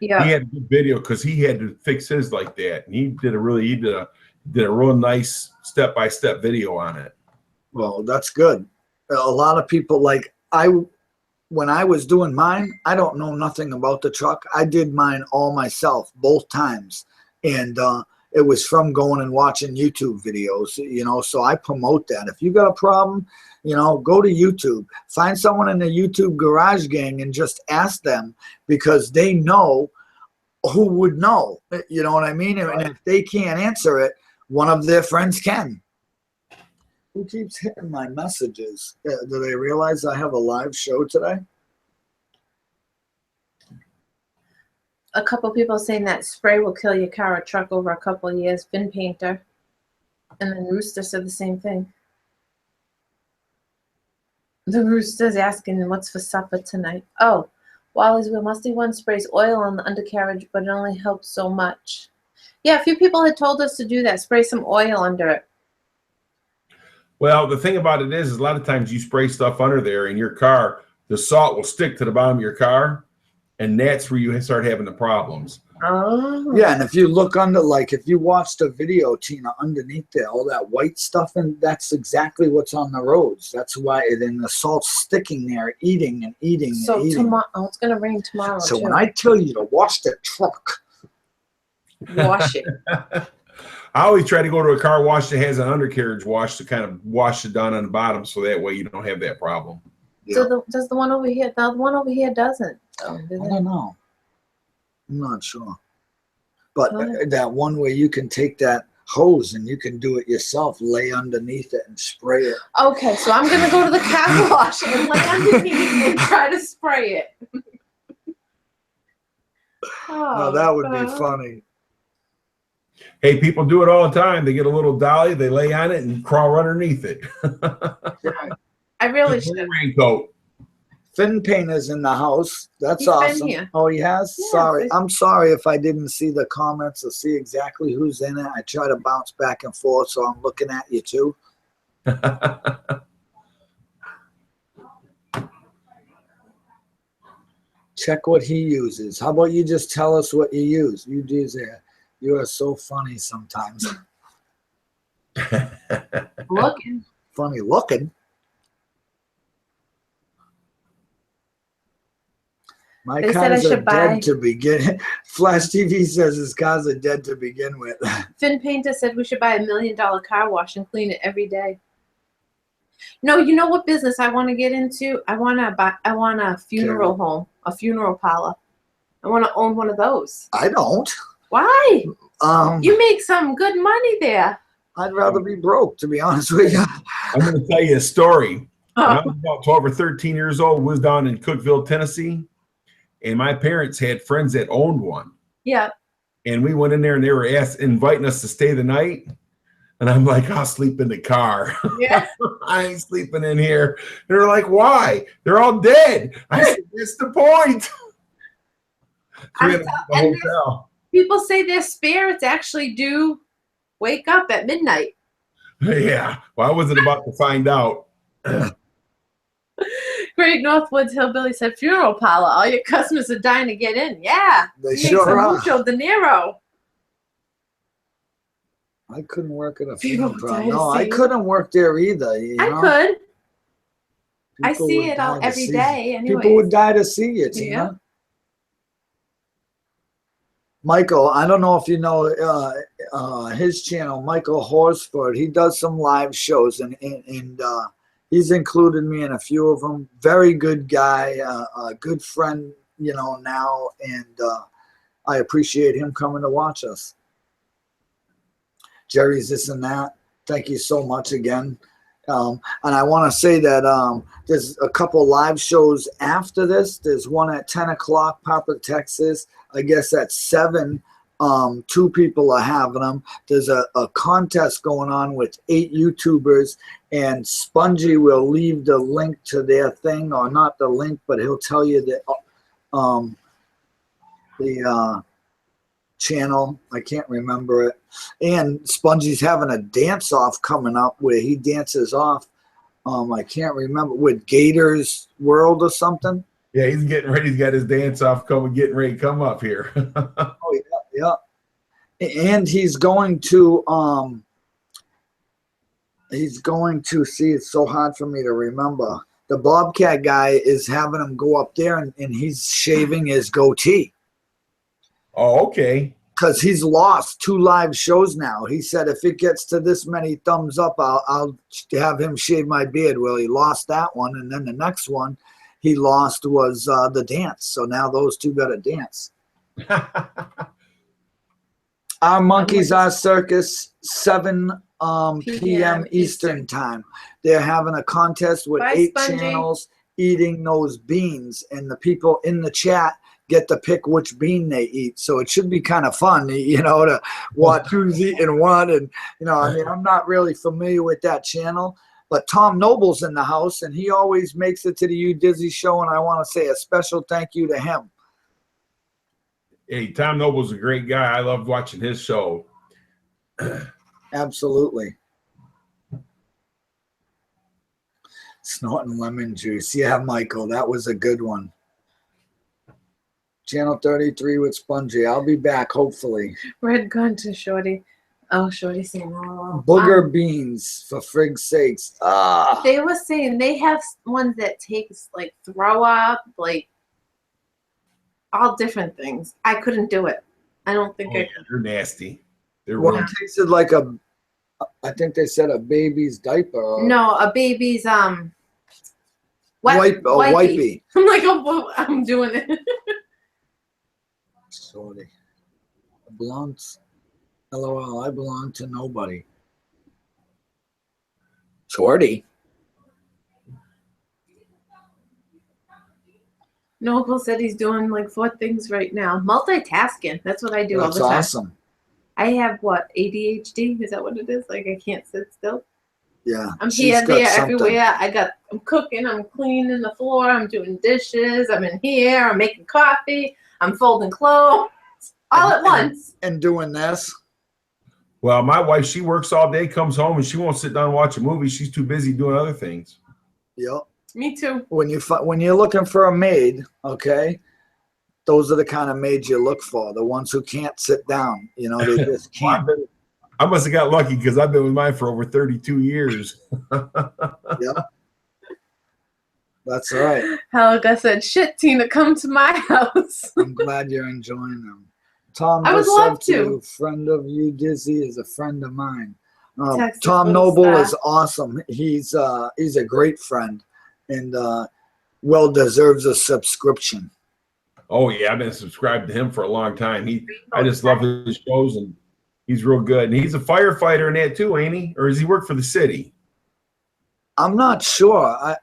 Yeah. He had a good video because he had to fix his like that. And he did a real nice step-by-step video on it. Well, that's good. A lot of people, like when I was doing mine, I don't know nothing about the truck. I did mine all myself both times. And it was from going and watching YouTube videos, you know, so I promote that. If you got a problem, you know, go to YouTube, find someone in the YouTube garage gang and just ask them, because they know who would know, you know what I mean? And if they can't answer it, one of their friends can. Who keeps hitting my messages? Do they realize I have a live show today? A couple people saying that spray will kill your car or truck over a couple of years. Vin Painter. And then Rooster said the same thing. The Rooster's asking what's for supper tonight. Oh, Wally's Wheel Musty One sprays oil on the undercarriage, but it only helps so much. Yeah, a few people had told us to do that. Spray some oil under it. Well, the thing about it is a lot of times you spray stuff under there in your car, the salt will stick to the bottom of your car, and that's where you start having the problems. Oh. Yeah, and if you look under, like if you watch the video, Tina, underneath there, all that white stuff, and that's exactly what's on the roads. That's why then the salt's sticking there, eating and eating So and eating. tomorrow, it's going to rain tomorrow, So too. when I tell you to wash the truck, Wash it. I always try to go to a car wash that has an undercarriage wash to kind of wash it down on the bottom, so that way you don't have that problem. Yeah. So does the one over here? The one over here doesn't. So, I don't know. I'm not sure. But Really? that one where you can take that hose and you can do it yourself, lay underneath it and spray it. Okay, so I'm gonna go to the car wash and lay underneath and try to spray it. Now that would be God. funny. Hey, people do it all the time. They get a little dolly, they lay on it and crawl underneath it. I really Just wear a should. raincoat. Finn Painter's in the house. That's He's been awesome. here. Oh, he has? Yeah, Sorry. he's- I'm sorry if I didn't see the comments or see exactly who's in it. I try to bounce back and forth, so I'm looking at you too. Check what he uses. How about you just tell us what you use? You do that. You are so funny sometimes. Looking. Funny looking. My They said I cars are should buy- dead to begin. Flash TV says his cars are dead to begin with. Finn Painter said we should buy $1 million car wash and clean it every day. No, you know what business I want to get into? I want a funeral home, a funeral parlor. I want to own one of those. I don't. Why? Um, You make some good money there. I'd rather be broke, to be honest with you. I'm going to tell you a story. When I Oh, was about 12 or 13 years old, was down in Cookeville, Tennessee, and my parents had friends that owned one. yeah. And we went in there and they were inviting us to stay the night. And I'm like, I'll sleep in the car. Yeah. I ain't sleeping in here. They're like, why? They're all dead. I said, that's the point. I'm The and this- hotel. People say their spirits actually do wake up at midnight. Yeah. Well, I wasn't about to find out. Great Northwoods Hillbilly said, funeral parlor. All your customers are dying to get in. Yeah. They Make sure some are. mucho dinero. I couldn't work at a People funeral parlor. die to No, I see. couldn't work there either. You I know? could. I People see would it all die to every see- day. Anyway. People would die to see you, Tina. Yeah. Michael, I don't know if you know his channel, Michael Horsford. He does some live shows, and he's included me in a few of them. Very good guy, a good friend, you know, now, and I appreciate him coming to watch us. Jerry's this and that. Thank you so much again. And I want to say that there's a couple live shows after this. There's one at 10 o'clock, Papa, Texas. I guess at 7, 2 people are having them. There's a contest going on with 8 YouTubers, and Spongy will leave the link to their thing, or not the link, but he'll tell you that the channel. I can't remember it. And Spongy's having a dance off coming up where he dances off. I can't remember, with Gators World or something. Yeah, he's getting ready. He's got his dance off getting ready to come up here. Oh yeah. And he's going to see, it's so hard for me to remember. The Bobcat guy is having him go up there and he's shaving his goatee. Oh, okay. Because he's lost 2 live shows now. He said if it gets to this many thumbs up, I'll have him shave my beard. Well, he lost that one, and then the next one he lost was the dance. So now those 2 got to dance. Our Monkeys, Our Circus, 7 p.m. Eastern time. They're having a contest with Bye, 8 Spongy. channels eating those beans, and the people in the chat get to pick which bean they eat. So it should be kind of fun, you know, to watch who's eating what. And, you know, I mean, I'm not really familiar with that channel, but Tom Noble's in the house, and he always makes it to the UDizzy show, and I want to say a special thank you to him. Hey, Tom Noble's a great guy. I loved watching his show. Absolutely. Snorting lemon juice. Yeah, Michael, that was a good one. Channel 33 with Spongy. I'll be back, hopefully. Red gun to Shorty. Oh, Shorty saying hello. Booger beans, for frig's sakes. Ah. They were saying they have ones that taste like throw up, like all different things. I couldn't do it. I don't think Oh, I yeah, they're nasty. They're One really, tasted like I think they said a baby's diaper. Or No, a baby's wipey. I'm like, oh, I'm doing it. Sorry. LOL, I belong to nobody. Shorty. Noble said he's doing like 4 things right now. Multitasking. That's what I do all That's the time. awesome. I have what, ADHD? Is that what it is? Like I can't sit still. Yeah. I'm she's here, got there, something. everywhere. I'm cooking, I'm cleaning the floor, I'm doing dishes, I'm in here, I'm making coffee, I'm folding clothes, all at once. And doing this. well, my wife, she works all day, comes home, and she won't sit down and watch a movie. She's too busy doing other things. Yep. Me too. When you're looking for a maid, okay, those are the kind of maids you look for. The ones who can't sit down. You know, they just can't. I must have got lucky because I've been with mine for over 32 years. Yep. That's right. Helga said, shit, Tina, come to my house. I'm glad you're enjoying them. Tom I would just love said to. friend of you, Dizzy, is a friend of mine. Texas Tom little Noble star. is awesome. He's a great friend and well deserves a subscription. Oh yeah, I've been subscribed to him for a long time. I just love his shows, and he's real good. And he's a firefighter in that too, ain't he? Or does he work for the city? I'm not sure.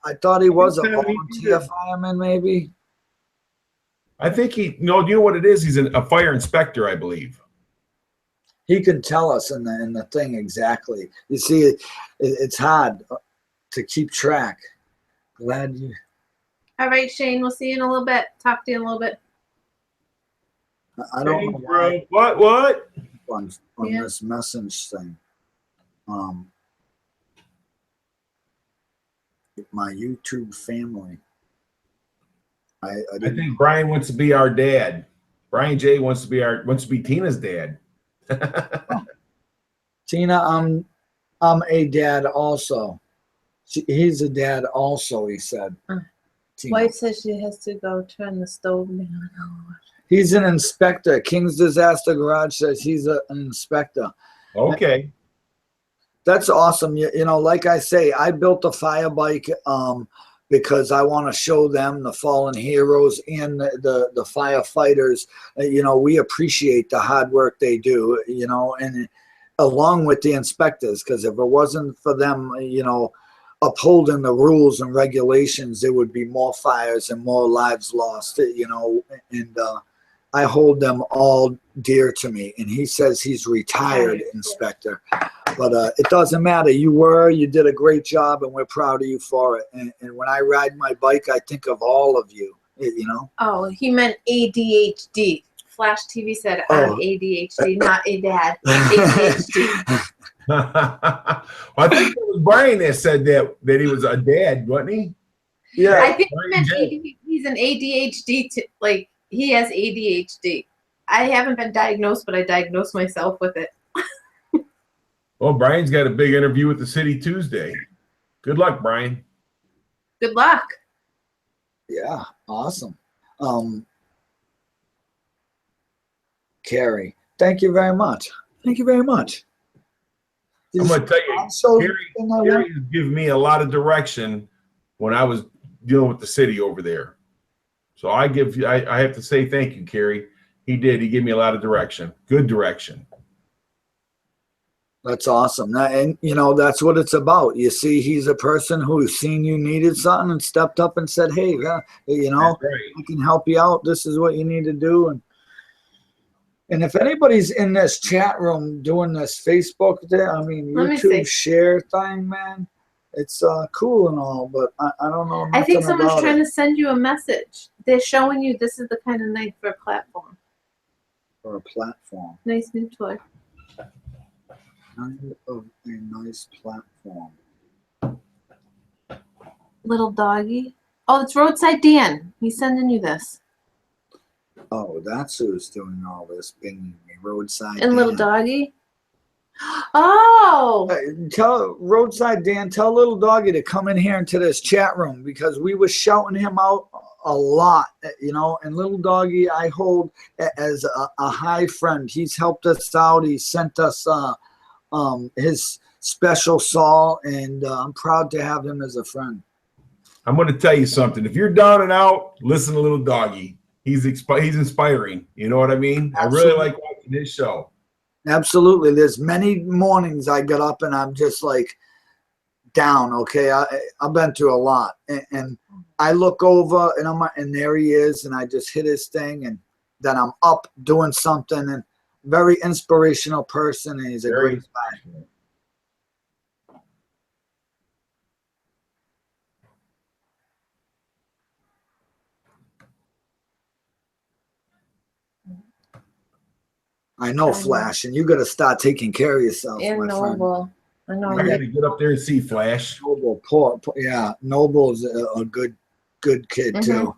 I thought he was a think so. volunteer fireman, maybe. I think do you know what it is? He's a fire inspector, I believe. He can tell us in the thing exactly. You see, it's hard to keep track. Glad you. All right, Shane, we'll see you in a little bit. Talk to you in a little bit. I don't know why What? on Yeah. this message thing. My YouTube family. I I think Brian wants to be our dad. Brian J wants to be Tina's dad. Tina, I'm a dad also. He's a dad also, he said. Tina. Wife says she has to go turn the stove down. He's an inspector. King's Disaster Garage says he's an inspector. Okay. That's awesome. You know, like I say, I built a fire bike because I want to show them, the fallen heroes and the firefighters, you know, we appreciate the hard work they do, you know, and along with the inspectors, because if it wasn't for them, you know, upholding the rules and regulations, there would be more fires and more lives lost, you know, and I hold them all dear to me. And he says he's retired inspector, but it doesn't matter. You did a great job, and we're proud of you for it. And when I ride my bike, I think of all of you, you know. Oh, he meant ADHD. Flash TV said I'm ADHD, not a dad. ADHD. Well, I think it was Brian that said that he was a dad, wasn't he? Yeah. I think he meant he's an ADHD. Like he has ADHD. I haven't been diagnosed, but I diagnosed myself with it. Well, Brian's got a big interview with the city Tuesday. Good luck, Brian. Good luck. Yeah, awesome. Carrie, thank you very much. Thank you very much. I'm going to tell you, Carrie has given me a lot of direction when I was dealing with the city over there. So I have to say thank you, Carrie. He did. He gave me a lot of direction. Good direction. That's awesome. And, you know, that's what it's about. You see, he's a person who's seen you needed something and stepped up and said, hey, you know, I can help you out. This is what you need to do. And if anybody's in this chat room doing this Facebook there, I mean, YouTube share thing, man, it's cool and all, but I don't know. I think someone's trying to send you a message. They're showing you this is the kind of night for a platform. For a platform. Nice new toy. Kind of a nice platform. Little doggy. Oh, it's Roadside Dan. He's sending you this. Oh, that's who's doing all this, binging me. Roadside and Dan. Little doggy. Oh. Tell Roadside Dan, tell Little Doggy to come in here into this chat room because we were shouting him out a lot, you know, and little doggy I hold as a high friend. He's helped us out. He sent us his special saw, and I'm proud to have him as a friend. I'm going to tell you something. If you're down and out, listen to little doggy. He's inspiring. You know what I mean? Absolutely. I really like watching his show. Absolutely. There's many mornings I get up and I'm just like down. Okay. I've been through a lot, and I look over and there he is, and I just hit his thing, and then I'm up doing something, and very inspirational person. And he's a great guy. I know, Flash, and you got to start taking care of yourself, And my Noble. friend. I know. I got to get up there and see Flash. Noble, yeah, Noble's a good kid too.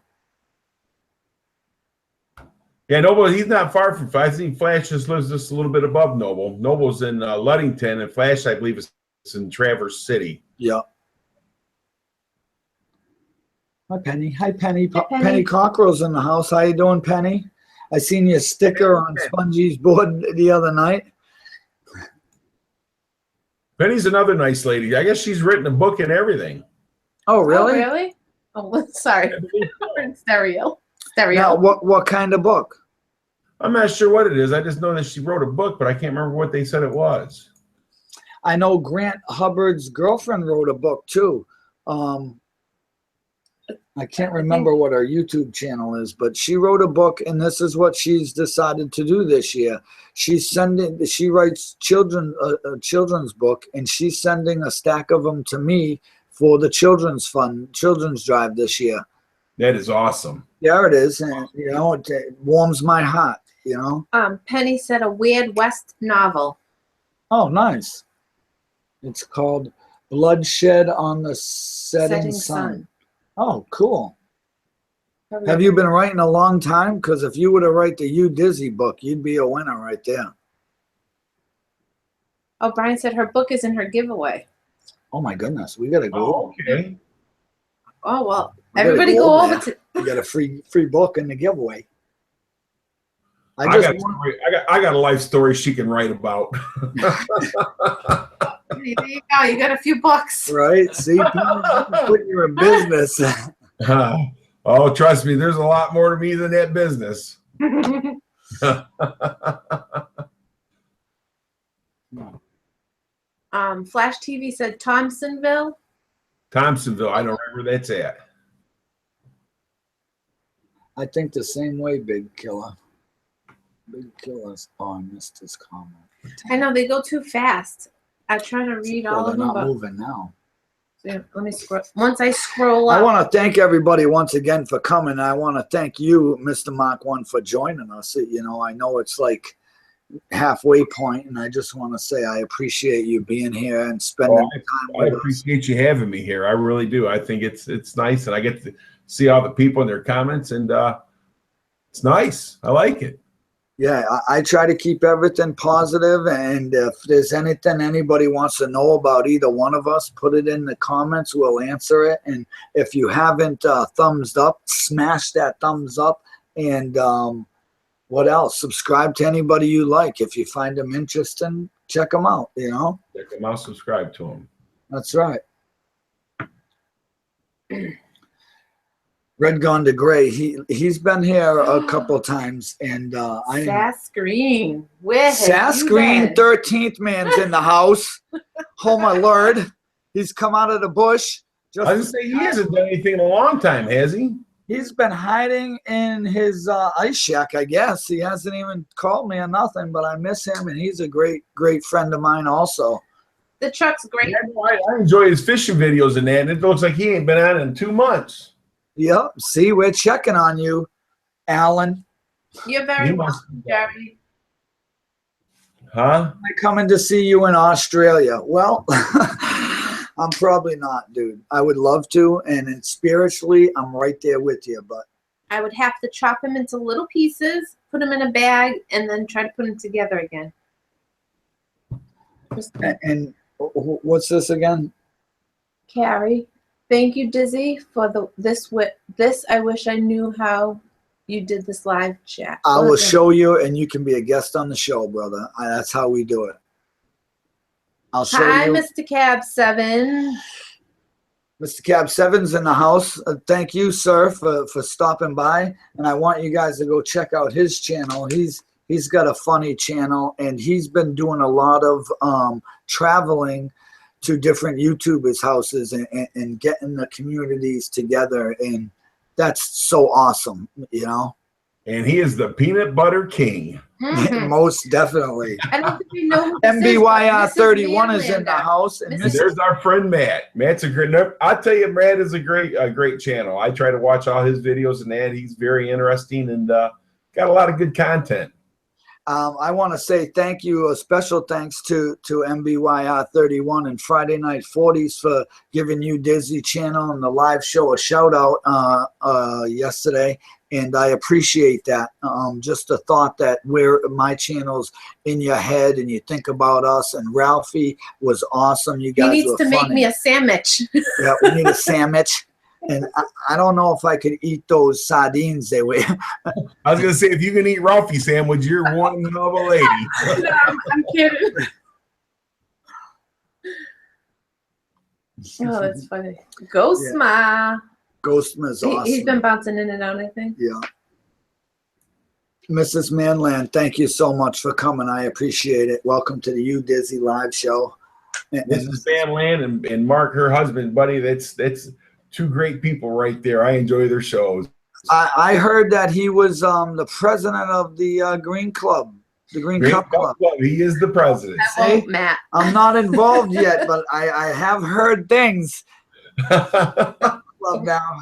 Yeah, Noble, he's not far from Flash. I think Flash just lives just a little bit above Noble. Noble's in Ludington, and Flash, I believe, is in Traverse City. Yeah. Hi, Penny. Hi, Penny. Hi, Penny. Penny Cockrell's in the house. How you doing, Penny? I seen your sticker on Spongie's board the other night. Penny's another nice lady. I guess she's written a book and everything. Oh, really? Oh, really? Oh, sorry. We're in stereo. Now, what kind of book? I'm not sure what it is. I just know that she wrote a book, but I can't remember what they said it was. I know Grant Hubbard's girlfriend wrote a book too. I can't remember what her YouTube channel is, but she wrote a book, and this is what she's decided to do this year. She writes a children's book, and she's sending a stack of them to me for the children's drive this year. That is awesome. Yeah, it is, and you know, it warms my heart. You know. Penny said a Weird West novel. Oh, nice. It's called Bloodshed on the Setting Sun. Oh, cool. Have you been writing a long time? Because if you were to write the UDizzy book, you'd be a winner right there. Oh, Brian said her book is in her giveaway. Oh, my goodness. We got to go. Oh, okay. Oh, well. Everybody go over to... You got a free book in the giveaway. I got a life story she can write about. There you go. You got a few books. Right? See, put you in business. Oh, trust me, there's a lot more to me than that business. Flash TV said Thompsonville. Thompsonville. I don't remember where that's at. I think the same way, Big Killer. Big Killer's I missed his comment. I know they go too fast. I try to read all of them. They're not moving now. Yeah, let me scroll. Once I scroll up. I want to thank everybody once again for coming. I want to thank you, Mr. Mach1, for joining us. You know, I know it's like halfway point, and I just want to say I appreciate you being here and spending time with us. I appreciate you having me here. I really do. I think it's nice, and I get to see all the people and their comments, and it's nice. I like it. Yeah, I try to keep everything positive, and if there's anything anybody wants to know about either one of us, put it in the comments. We'll answer it. And if you haven't thumbs up, smash that thumbs up. And what else? Subscribe to anybody you like. If you find them interesting, check them out, you know? Check them out, subscribe to them. That's right. Red Gone to Gray. He's been here a couple times, and Sass Green. Sass Green 13th man's in the house. Oh my Lord, he's come out of the bush. I was gonna say he hasn't done anything in a long time, has he? He's been hiding in his ice shack, I guess. He hasn't even called me or nothing, but I miss him, and he's a great friend of mine also. The truck's great. I enjoy his fishing videos and that, and it looks like he ain't been on in 2 months. Yep. See, we're checking on you, Alan. You're very welcome, Jerry. Huh? I'm coming to see you in Australia. Well, I'm probably not, dude. I would love to, and spiritually, I'm right there with you. But I would have to chop him into little pieces, put him in a bag, and then try to put him together again. And what's this again? Carrie. Thank you, Dizzy, for this. I wish I knew how you did this live chat. I will show you, and you can be a guest on the show, brother. That's how we do it. I'll show Hi, you. Mr. Cab 7. Mr. Cab 7's in the house. Thank you, sir, for stopping by. And I want you guys to go check out his channel. He's got a funny channel, and he's been doing a lot of traveling to different YouTubers' houses and getting the communities together. And that's so awesome, you know? And he is the peanut butter king. Most definitely. I don't think we know who MBYR31 is in the house. And there's our friend Matt. Matt's a great. I'll tell you, Matt is a great channel. I try to watch all his videos and that. He's very interesting and got a lot of good content. I want to say thank you, a special thanks to MBYR31 and Friday Night 40s for giving UDizzy channel and the live show a shout out yesterday. And I appreciate that. Just a thought that my channel's in your head and you think about us. And Ralphie was awesome. You guys he needs to make me a sandwich. Yeah, we need a sandwich. And I don't know if I could eat those sardines they were. I was going to say, if you can eat Ralphie sandwich, you're one hell of a lady. No, I'm kidding. Oh, that's funny. Ghostma. Ghostma is awesome. He's been bouncing in and out, I think. Yeah. Mrs. Manland, thank you so much for coming. I appreciate it. Welcome to the UDizzy live show. Mrs. Manland and Mark, her husband, buddy, that's two great people right there. I enjoy their shows. I heard that he was the president of the Green Club, the Green Cup Club. He is the president. Matt. I'm not involved yet, but I have heard things. Club now.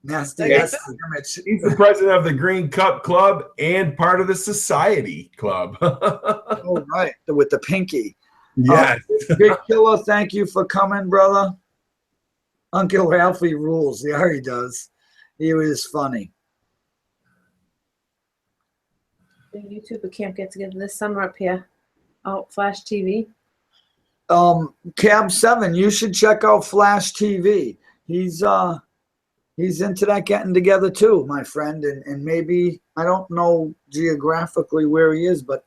Nasty. He's the president of the Green Cup Club and part of the Society Club. Oh, right. With the pinky. Yes. Big Killer, thank you for coming, brother. Uncle Ralphie rules. Yeah, he does. He was funny. The YouTuber camp get together this summer up here. Oh, Flash TV. Cab 7, you should check out Flash TV. He's into that getting together too, my friend. And maybe, I don't know geographically where he is, but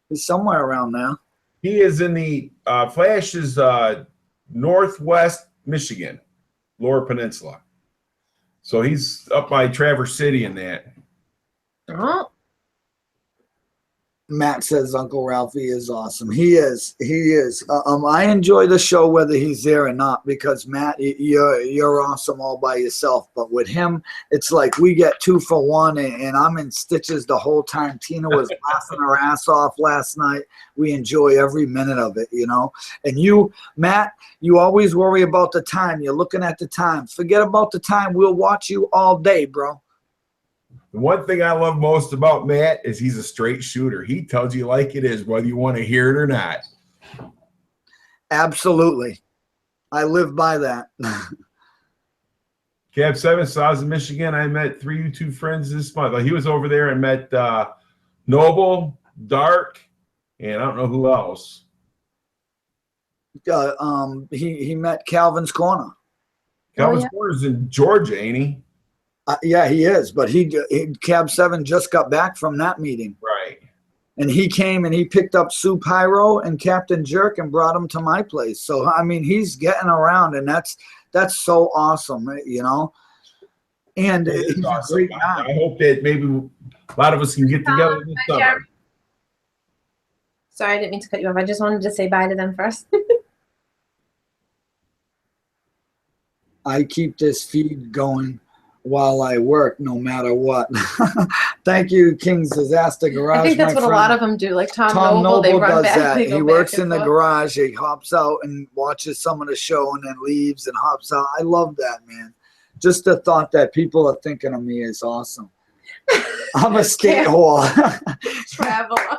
he's somewhere around there. He is in the Flash is northwest Michigan, Lower Peninsula. So he's up by Traverse City and that. Oh. Matt says Uncle Ralphie is awesome. He is. He is. I enjoy the show whether he's there or not because Matt, you're awesome all by yourself. But with him, it's like we get 2 for 1, and I'm in stitches the whole time. Tina was laughing her ass off last night. We enjoy every minute of it, you know. And you, Matt, you always worry about the time. You're looking at the time. Forget about the time. We'll watch you all day, bro. The one thing I love most about Matt is he's a straight shooter. He tells you like it is, whether you want to hear it or not. Absolutely. I live by that. Cab 7, so I was in Michigan. I met 3 YouTube friends this month. He was over there and met Noble, Dark, and I don't know who else. He met Calvin's Corner. Calvin's Corner's in Georgia, ain't he? Yeah, he is. But Cab 7 just got back from that meeting. Right. And he came and he picked up Sue Pyro and Captain Jerk and brought him to my place. So, I mean, he's getting around, and that's so awesome, you know. And he's awesome. A great guy. I hope that maybe a lot of us can get together this summer. Sorry, I didn't mean to cut you off. I just wanted to say bye to them first. I keep this feed going while I work, no matter what. Thank you, King's Disaster Garage. I think that's what a lot of them do. Like Tom Noble, they run does back. that. They he works in the garage. He hops out and watches some of the show and then leaves and hops out. I love that, man. Just the thought that people are thinking of me is awesome. I'm a skate whore. Traveler.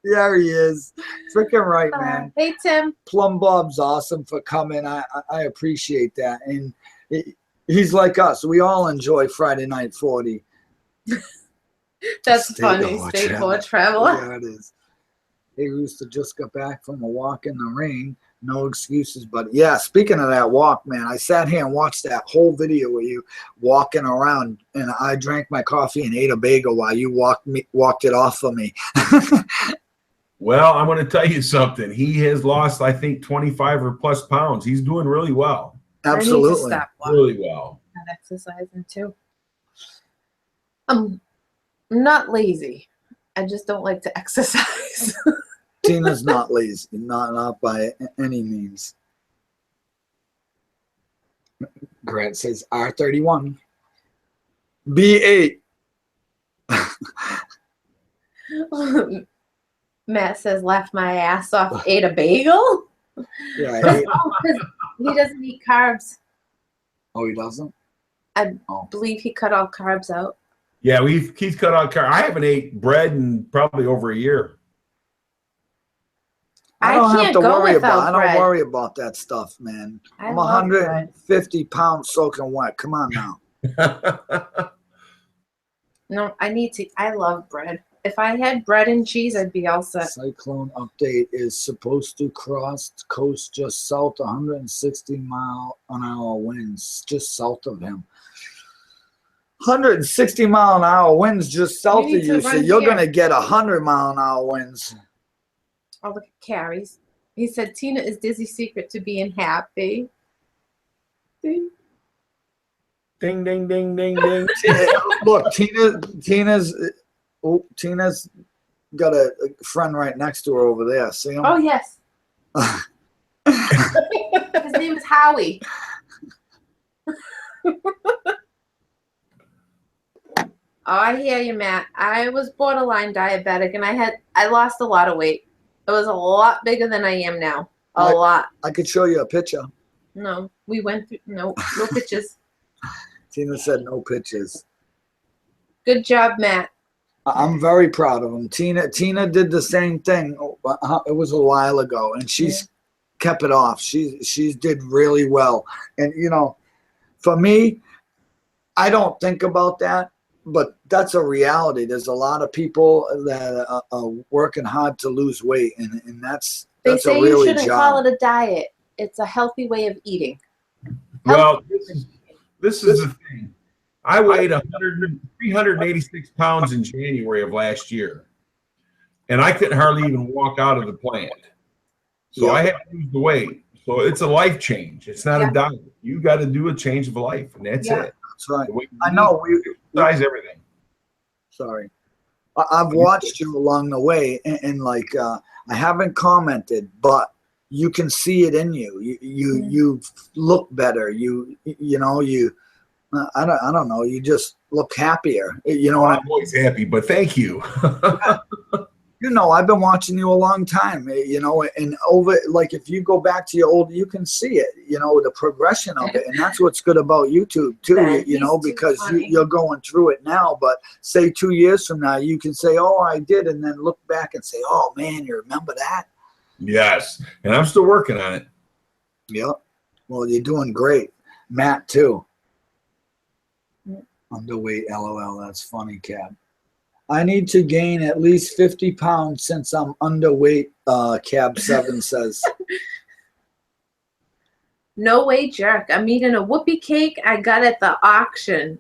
Yeah, he is. Freaking right, man. Hey, Tim. Plum Bob's awesome for coming. I appreciate that. And he's like us. We all enjoy Friday Night 40. That's funny. Skateboard traveler. Yeah, it is. He used to just got back from a walk in the rain. No excuses, but yeah, speaking of that walk, man, I sat here and watched that whole video where you walking around, and I drank my coffee and ate a bagel while you walked it off for me. Well, I'm going to tell you something. He has lost, I think, 25 or plus pounds. He's doing really well. Absolutely. I need to stop walking. Really well. And exercising too. I'm not lazy. I just don't like to exercise. Tina's not lazy, not by any means. Grant says R31. B8. Matt says, laughed my ass off, ate a bagel? Yeah. Because he doesn't eat carbs. Oh, he doesn't? I believe he cut all carbs out. Yeah, he's cut out carbs. I haven't ate bread in probably over a year. I don't have to worry about. I bread. don't worry about that stuff, man. I'm 150 pounds soaking wet. Come on now. No, I need to. I love bread. If I had bread and cheese, I'd be all set. Cyclone update is supposed to cross the coast just south, 160-mile-an-hour winds just south of him. 160-mile-an-hour winds just south of you, so you're going to get 100-mile-an-hour winds. Oh, look at Carrie's. He said Tina is Dizzy's secret to being happy. Ding. Ding, ding, ding, ding, ding. Look, Tina's got a friend right next to her over there. See him? Oh, yes. His name is Howie. Oh, I hear you, Matt. I was borderline diabetic, and I lost a lot of weight. It was a lot bigger than I am now. A lot. I could show you a picture. No, we went through no pictures. Tina said no pictures. Good job, Matt. I'm very proud of him. Tina did the same thing. It was a while ago, and she's kept it off. She did really well. And you know, for me, I don't think about that. But that's a reality. There's a lot of people that are working hard to lose weight, and that's they a say really you shouldn't job. call it a diet. It's a healthy way of eating. Well, this is the thing. I weighed 386 pounds in January of last year, and I couldn't hardly even walk out of the plant. So I had to lose the weight. So it's a life change. It's not a diet. You got to do a change of life, and that's it. That's right. I know. Size everything. Sorry. I've watched you along the way, and like I haven't commented, but you can see it in you. You look better. I don't know. You just look happier. You know, I'm always happy, but thank you. You know, I've been watching you a long time, you know, and like if you go back to your old, you can see it, you know, the progression of it. And that's what's good about YouTube too, you know, because you're going through it now, but say 2 years from now, you can say, oh, I did. And then look back and say, oh man, you remember that? Yes. And I'm still working on it. Yep. Well, you're doing great. Matt too. Underweight, LOL. That's funny, Cab. I need to gain at least 50 pounds since I'm underweight, Cab 7 says. No way, jerk. I'm eating a whoopie cake I got at the auction.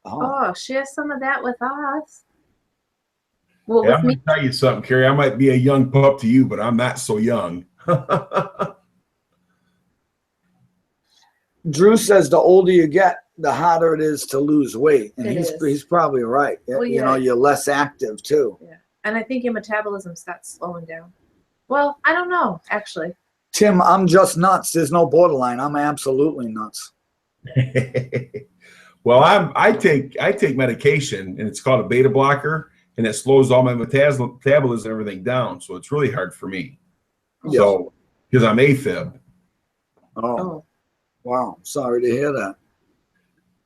Oh, share some of that with us. Well, I'm going to tell you something, Carrie. I might be a young pup to you, but I'm not so young. Drew says the older you get, the harder it is to lose weight, and he's probably right. Well, you know, you're less active too. Yeah, and I think your metabolism starts slowing down. Well, I don't know, actually. Tim, I'm just nuts. There's no borderline. I'm absolutely nuts. Well, I take medication, and it's called a beta blocker, and it slows all my metabolism and everything down. So it's really hard for me. Yes. So because I'm AFib. Oh, wow! Sorry to hear that.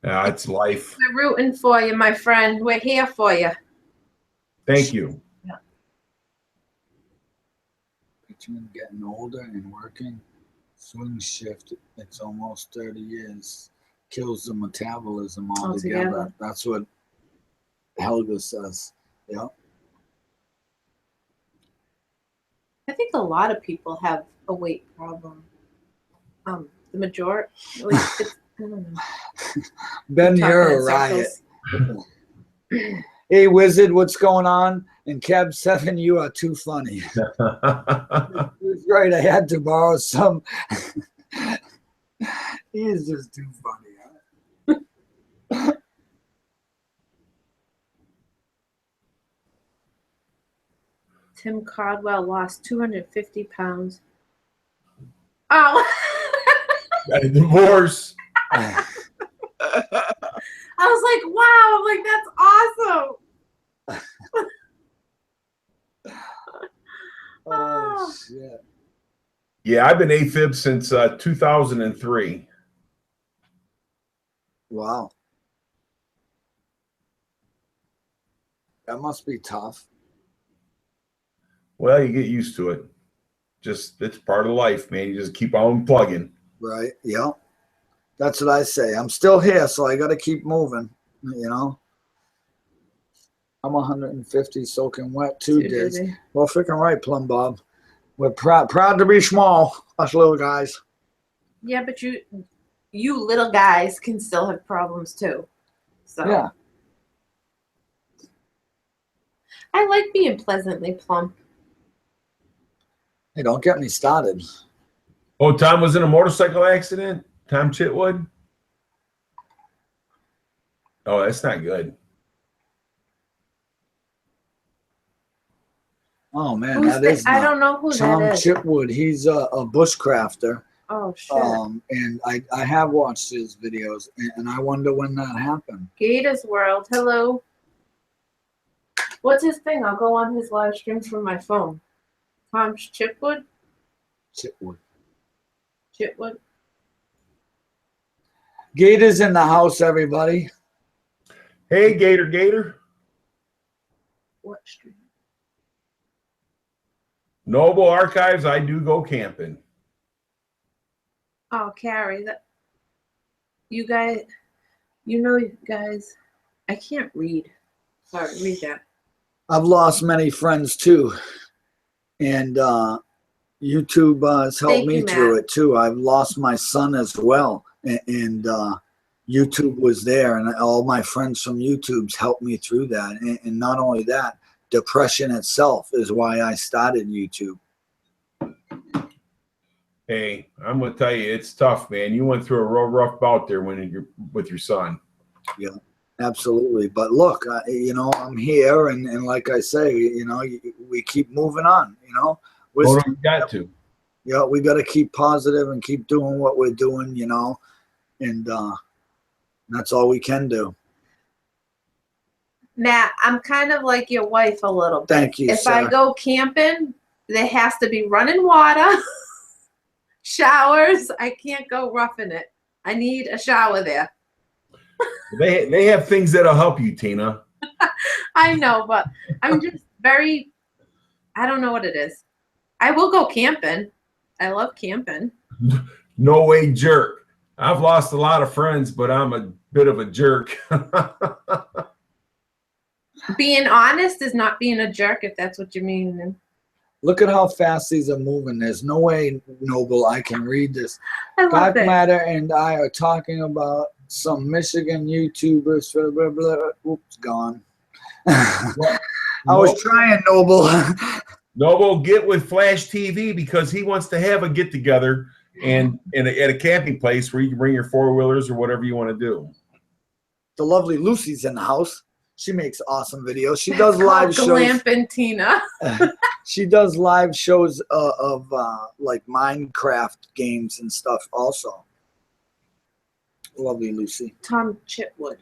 Yeah, it's life. We're rooting for you, my friend. We're here for you. Thank you. Yeah. Between getting older and working, swing shift, it's almost 30 years. Kills the metabolism altogether. That's what Helga says. Yeah. I think a lot of people have a weight problem. The majority, at least it's, I don't know. Ben, Talking you're a in riot. circles. Hey, Wizard, what's going on? And Cab 7, you are too funny. He's right. I had to borrow some. He is just too funny. Huh? Tim Caldwell lost 250 pounds. Oh. Got a divorce. I was like, wow. I'm like, that's awesome. Oh, shit. Yeah, I've been AFib since 2003. Wow. That must be tough. Well, you get used to it. Just it's part of life, man. You just keep on plugging. Right. Yeah. That's what I say. I'm still here, so I got to keep moving, you know. I'm 150 soaking wet 2 days. Dizzy. Well, freaking right, Plum Bob. We're proud to be small, us little guys. Yeah, but you little guys can still have problems too. So Yeah. I like being pleasantly plump. Hey, don't get me started. Oh, Tom was in a motorcycle accident? Tom Chitwood? Oh, that's not good. Oh, man, Who's that that? is I not. don't know who Tom that is. Chitwood. He's a bushcrafter. Oh shit. And I have watched his videos, and I wonder when that happened. Gators World. Hello. What's his thing? I'll go on his live stream from my phone. Tom Chitwood? Chitwood. Chitwood? Gators in the house, everybody. Hey, Gator. What stream? Noble Archives, I do go camping. Oh, Carrie, that you guys, you guys, I can't read. Sorry, read that. I've lost many friends too, and YouTube has helped Thank me you, through Matt. it too. I've lost my son as well, and YouTube was there, and all my friends from YouTube's helped me through that. And not only that, depression itself is why I started YouTube. Hey, I'm gonna tell you, it's tough, man. You went through a real rough bout there when you're with your son. Yeah, absolutely. But look, you know, I'm here, and like I say, you know, we keep moving on. You know, Well, you got to. Yeah, we got to keep positive and keep doing what we're doing. You know, and that's all we can do. Matt, I'm kind of like your wife a little bit. Thank you, If sir. I go camping, there has to be running water, showers. I can't go roughing it. I need a shower there. They have things that'll help you, Tina. I know, but I'm just very, I don't know what it is. I will go camping. I love camping. No way jerk. I've lost a lot of friends, but I'm a bit of a jerk. Being honest is not being a jerk, if that's what you mean. Look at how fast these are moving. There's no way, Noble, I can read this. I love Dark it. Matter and I are talking about some Michigan YouTubers. Blah, blah, blah. Oops, gone. I was trying, Noble. Noble, get with Flash TV because he wants to have a get together and at a camping place where you can bring your 4-wheelers or whatever you want to do. The lovely Lucy's in the house. She makes awesome videos. She does live shows. Glamping Tina. She does live shows of like Minecraft games and stuff also. Lovely Lucy. Tom Chitwood.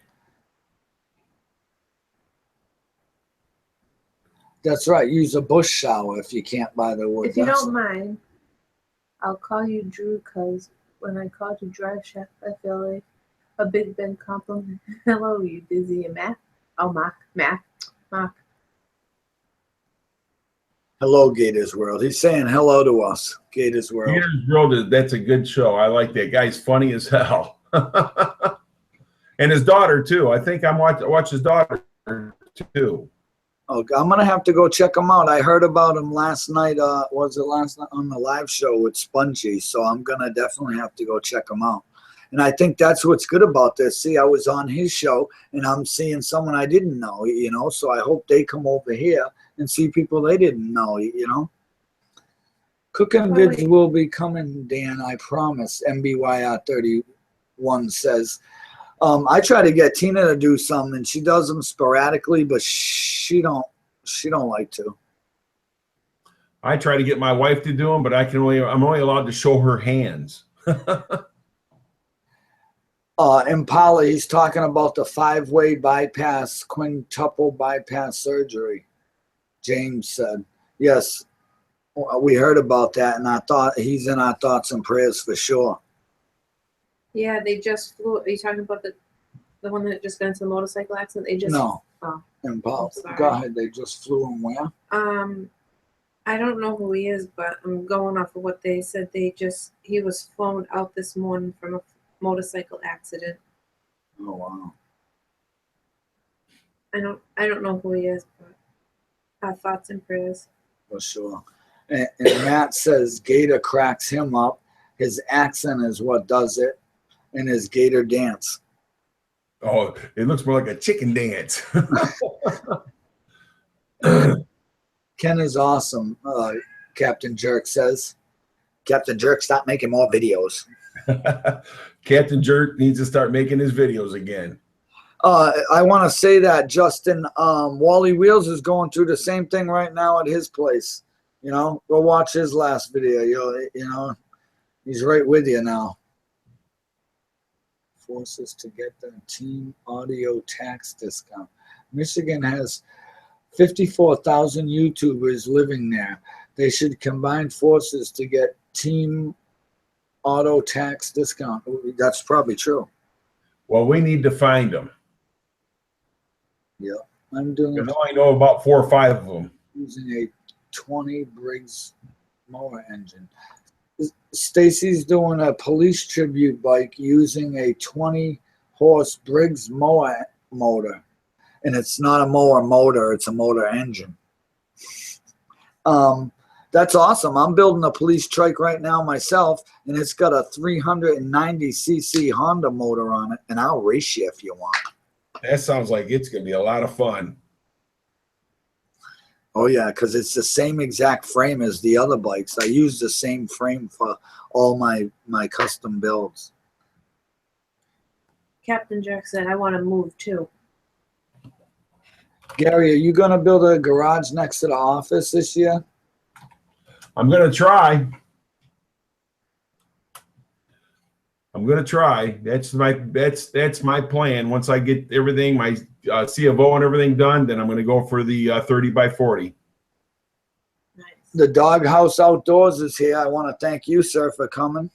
That's right. Use a bush shower if you can't buy the wood. If you don't mind, I'll call you Drew, because when I called you Drive Chef, I feel like a Big Ben compliment. Hello, you Dizzy and Matt. Oh, Matt. Hello, Gators World. He's saying hello to us, Gators World. Gators World, that's a good show. I like that. Guy's funny as hell. And his daughter, too. I think I watch his daughter, too. Oh, I'm gonna have to go check them out. I heard about him last night. Was it last night on the live show with Spongy? So I'm gonna definitely have to go check them out. And I think that's what's good about this. See, I was on his show, and I'm seeing someone I didn't know. You know, so I hope they come over here and see people they didn't know. You know, cooking vids will be coming, Dan. I promise. MBYR31 says. I try to get Tina to do some, and she does them sporadically, but she don't like to. I try to get my wife to do them, but I'm only allowed to show her hands. Impala, he's talking about the 5-way bypass, quintuple bypass surgery. James said, yes, we heard about that, and I thought he's in our thoughts and prayers for sure. Yeah, they just flew. Are you talking about the one that just got into the motorcycle accident? They just No. Oh, Impala, go ahead. They just flew him where? I don't know who he is, but I'm going off of what they said. He was flown out this morning from a motorcycle accident. Oh wow. I don't know who he is, but our thoughts and prayers. For sure. And Matt says Gator cracks him up. His accent is what does it, and his Gator dance. Oh, it looks more like a chicken dance. Ken is awesome, Captain Jerk says. Captain Jerk, stop making more videos. Captain Jerk needs to start making his videos again. I want to say that Justin, Wally Wheels is going through the same thing right now at his place. You know, go watch his last video. You know, he's right with you now. Forces to get the team audio tax discount. Michigan has 54,000 YouTubers living there. They should combine forces to get team auto tax discount. That's probably true. Well, we need to find them. Yeah, I'm doing. Because I know about 4 or 5 of them. Using a 20 Briggs mower engine. Stacy's doing a police tribute bike using a 20-horse Briggs mower motor. And it's not a mower motor, it's a motor engine. That's awesome. I'm building a police trike right now myself, and it's got a 390cc Honda motor on it, and I'll race you if you want. That sounds like it's going to be a lot of fun. Oh, yeah, because it's the same exact frame as the other bikes. I use the same frame for all my custom builds. Captain Jerk said, I want to move too. Gary, are you going to build a garage next to the office this year? I'm going to try. That's my plan. Once I get everything, my C of O and everything done, then I'm going to go for the 30 by 40. Nice. The Doghouse Outdoors is here. I want to thank you, sir, for coming.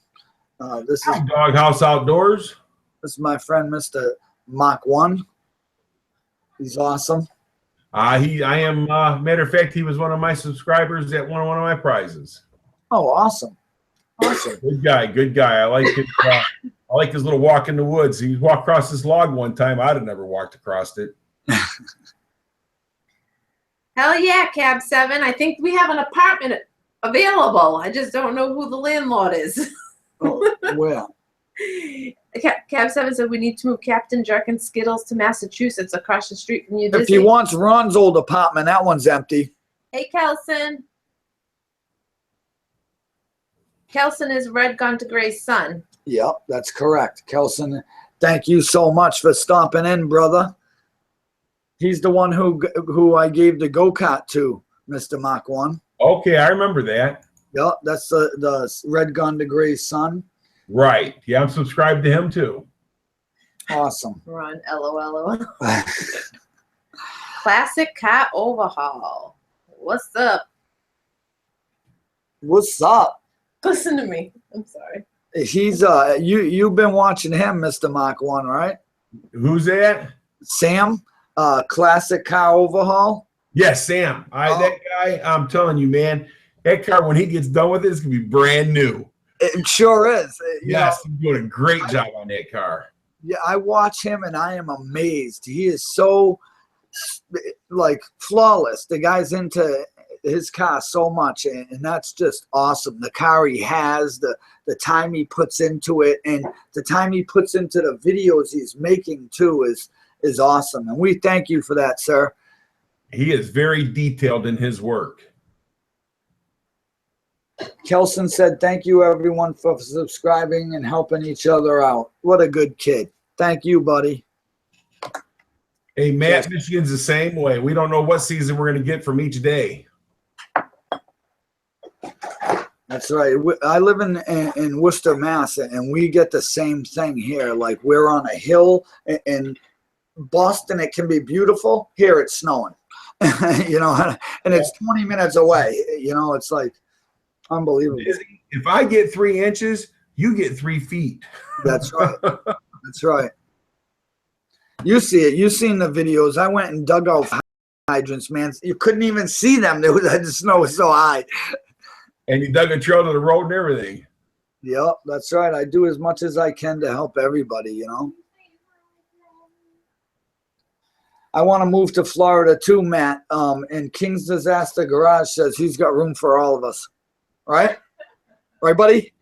This is Doghouse Outdoors. This is my friend, Mr. Mach1. He's awesome. I am. Matter of fact, he was one of my subscribers that won one of my prizes. Oh, awesome! Awesome. Good guy. I like his. I like his little walk in the woods. He walked across this log one time. I'd have never walked across it. Hell yeah, Cab 7. I think we have an apartment available. I just don't know who the landlord is. Oh, where? Cab 7 said we need to move Captain Jerk and Skittles to Massachusetts across the street from UDizzy. If he wants Ron's old apartment, that one's empty. Hey, Kelson. Kelson is Red Gone to Gray's son. Yep, that's correct. Kelson, thank you so much for stopping in, brother. He's the one who I gave the go-kart to, Mr. Mach1. Okay, I remember that. Yep, that's the Red Gone to Gray's son. Right. Yeah, I'm subscribed to him too. Awesome. Ron, LOL. Classic car overhaul. What's up? What's up? Listen to me. I'm sorry. He's you've been watching him, Mr. Mach1, right? Who's that? Sam, classic car overhaul. Yes, Sam. That guy, I'm telling you, man, that car, when he gets done with it, it's gonna be brand new. It sure is. Yes, he's doing a great job on that car. Yeah, I watch him and I am amazed. He is so like flawless. The guy's into his car so much, and that's just awesome. The car he has, the time he puts into it, and the time he puts into the videos he's making too is awesome. And we thank you for that, sir. He is very detailed in his work. Kelson said, thank you everyone for subscribing and helping each other out. What a good kid. Thank you, buddy. Hey, Matt, Michigan's the same way. We don't know what season we're going to get from each day. That's right. I live in Worcester, Mass, and we get the same thing here. Like, we're on a hill in Boston. It can be beautiful. Here it's snowing, you know, and it's 20 minutes away. You know, it's like unbelievable. If I get 3 inches, you get 3 feet. That's right. That's right. You see it. You've seen the videos. I went and dug out hydrants, man. You couldn't even see them. The snow was so high. And you dug a trail to the road and everything. Yep, that's right. I do as much as I can to help everybody, you know. I want to move to Florida too, Matt. And King's Disaster Garage says he's got room for all of us. Right? Right, buddy?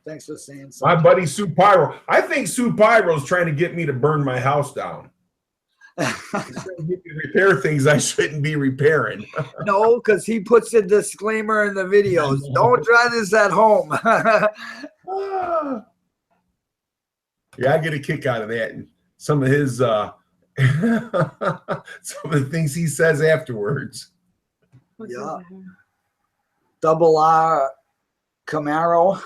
Thanks for saying something. My buddy Sue Pyro. I think Sue Pyro's trying to get me to burn my house down. He's trying to get me to repair things I shouldn't be repairing. No, because he puts a disclaimer in the videos. Don't try this at home. Yeah, I get a kick out of that. And some of his some of the things he says afterwards. Yeah. Double R Camaro.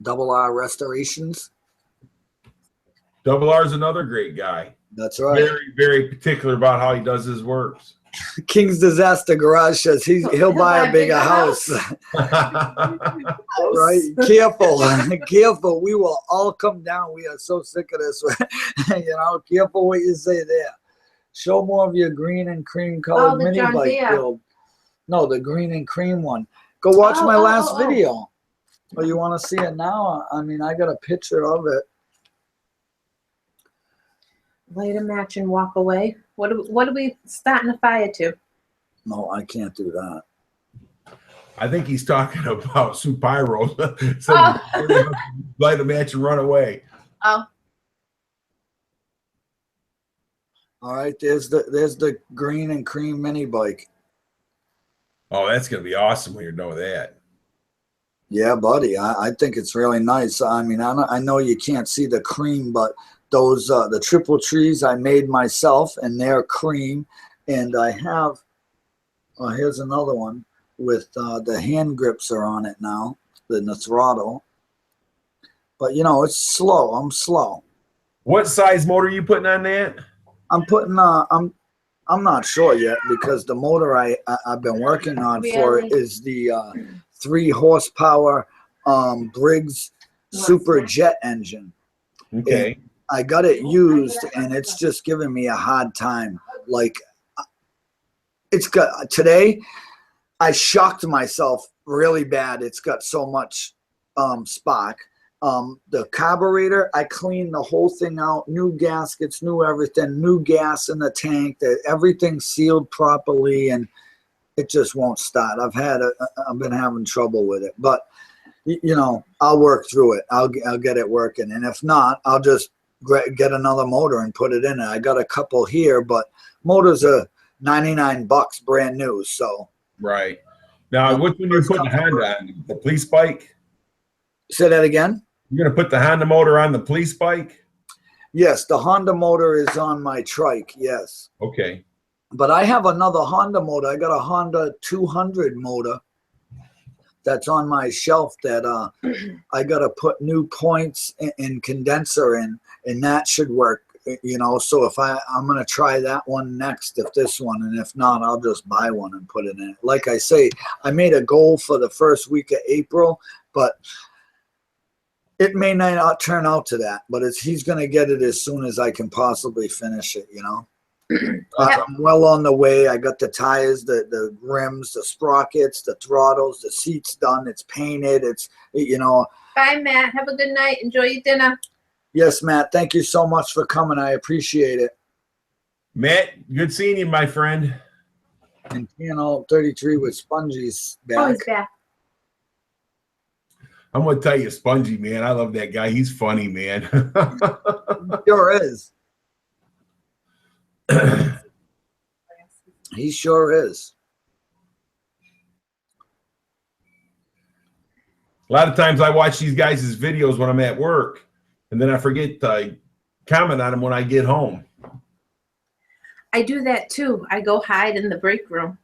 Double R Restorations. Double R is another great guy. That's right. Very, very particular about how he does his works. King's Disaster Garage says he'll buy a bigger house. Right? Careful. Careful. We will all come down. We are so sick of this. You know, careful what you say there. Show more of your green and cream colored mini bike build. No, the green and cream one. Go watch my last video. Oh, you want to see it now? I mean, I got a picture of it. Light a match and walk away. What are we starting a fire to? No, I can't do that. I think he's talking about Sue Pyro. Light a match and run away. Oh. All right, there's the green and cream mini bike. Oh, that's gonna be awesome when you're done with that. Yeah, buddy. I think it's really nice. I mean, I know you can't see the cream, but those the triple trees I made myself, and they're cream. And I have here's another one with the hand grips are on it now, the throttle. But you know, it's slow. I'm slow. What size motor are you putting on that? I'm putting I'm not sure yet, because the motor I've been working on for it is the 3 horsepower Briggs Super Jet engine. Okay. And I got it used, and it's just giving me a hard time. Like, it's got today, I shocked myself really bad. It's got so much spark. The carburetor, I cleaned the whole thing out, new gaskets, new everything, new gas in the tank, that everything sealed properly, and it just won't start. I've been having trouble with it, but you know, I'll work through it. I'll get it working, and if not, I'll just get another motor and put it in it. I got a couple here, but motors are $99 brand new. So right now, which one you putting the Honda on? The police bike? Say that again. You're gonna put the Honda motor on the police bike? Yes, the Honda motor is on my trike. Yes. Okay. But I have another Honda motor. I got a Honda 200 motor that's on my shelf that I got to put new points and condenser in, and that should work, you know. So if I'm going to try that one next, if this one, and if not, I'll just buy one and put it in it. Like I say, I made a goal for the first week of April, but it may not turn out to that, but he's going to get it as soon as I can possibly finish it, you know. I'm well on the way. I got the tires, the rims, the sprockets, the throttles, the seats done. It's painted. It's, you know. Bye, Matt. Have a good night. Enjoy your dinner. Yes, Matt. Thank you so much for coming. I appreciate it. Matt, good seeing you, my friend. And channel 33 with Spongy's back. Oh, he's back. I'm gonna tell you, Spongy, man. I love that guy. He's funny, man. Sure is. He sure is. A lot of times I watch these guys' videos when I'm at work, and then I forget to comment on them when I get home. I do that too. I go hide in the break room.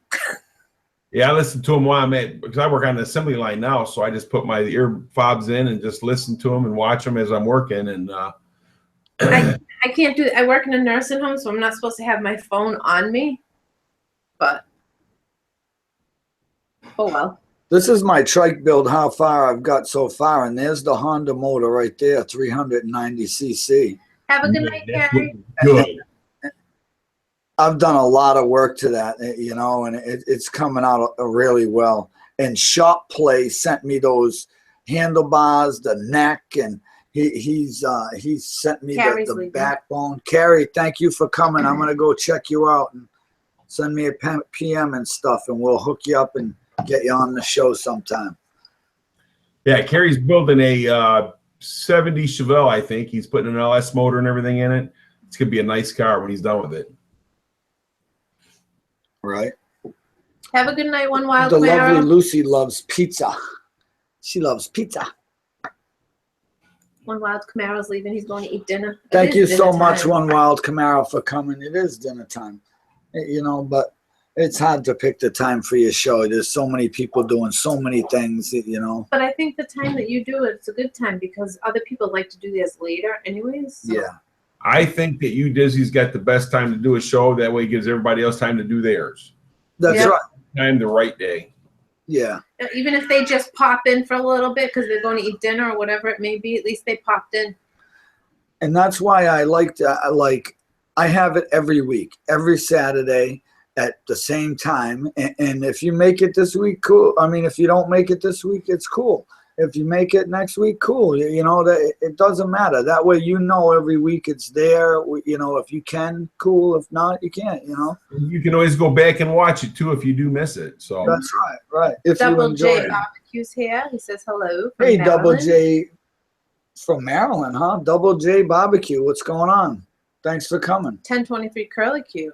Yeah, I listen to them while I'm at, because I work on the assembly line now, so I just put my ear fobs in and just listen to them and watch them as I'm working. And I can't do. I work in a nursing home, so I'm not supposed to have my phone on me. But oh well. This is my trike build, how far I've got so far. And there's the Honda motor right there, 390cc. Have a good night, Carrie. Good. I've done a lot of work to that, you know, and it's coming out really well. And Shop Play sent me those handlebars, the neck, and he's sent me the backbone. Carrie, thank you for coming. I'm gonna go check you out and send me a PM and stuff, and we'll hook you up and get you on the show sometime. Yeah, Carrie's building a 70 Chevelle, I think. He's putting an LS motor and everything in it. It's gonna be a nice car when he's done with it. Right. Have a good night, One Wild The Camaro. lovely Lucy loves pizza. She loves pizza. One Wild Camaro's leaving. He's going to eat dinner. Thank you so dinner much, time. One Wild Camaro, for coming. It is dinner time, you know, but it's hard to pick the time for your show. There's so many people doing so many things, you know. But I think the time that you do it's a good time because other people like to do theirs later anyways. So. Yeah. I think that UDizzy's got the best time to do a show. That way it gives everybody else time to do theirs. That's right. Time the right day. Yeah. Even if they just pop in for a little bit because they're going to eat dinner or whatever it may be, at least they popped in. And that's why I like to, I have it every week, every Saturday at the same time. And if you make it this week, cool. I mean, if you don't make it this week, it's cool. If you make it next week, cool. You know, that it doesn't matter. That way, you know, every week it's there. You know, if you can, cool. If not, you can't, you know. You can always go back and watch it, too, if you do miss it. So that's right, right. If Double you enjoy J it. Barbecue's here. He says hello. From Hey, Maryland. Double J from Maryland, huh? Double J Barbecue. What's going on? Thanks for coming. 1023 Curly Q.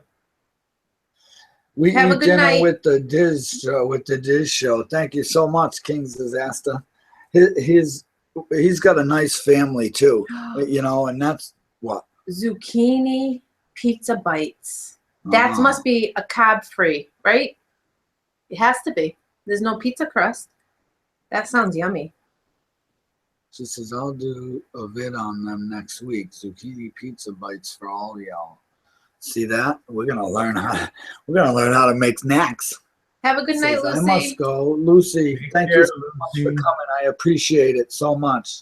We Have a eat good dinner night. with the Diz show. Thank you so much, King's Disaster. He's got a nice family too, you know, and that's what Zucchini pizza bites. That must be a carb free, right? It has to be. There's no pizza crust. That sounds yummy. She says, I'll do a vid on them next week. Zucchini pizza bites for all y'all. See that? We're gonna learn how to make snacks. Have a good night, Lucy. I must go. Lucy, thank you so much for coming. I appreciate it so much.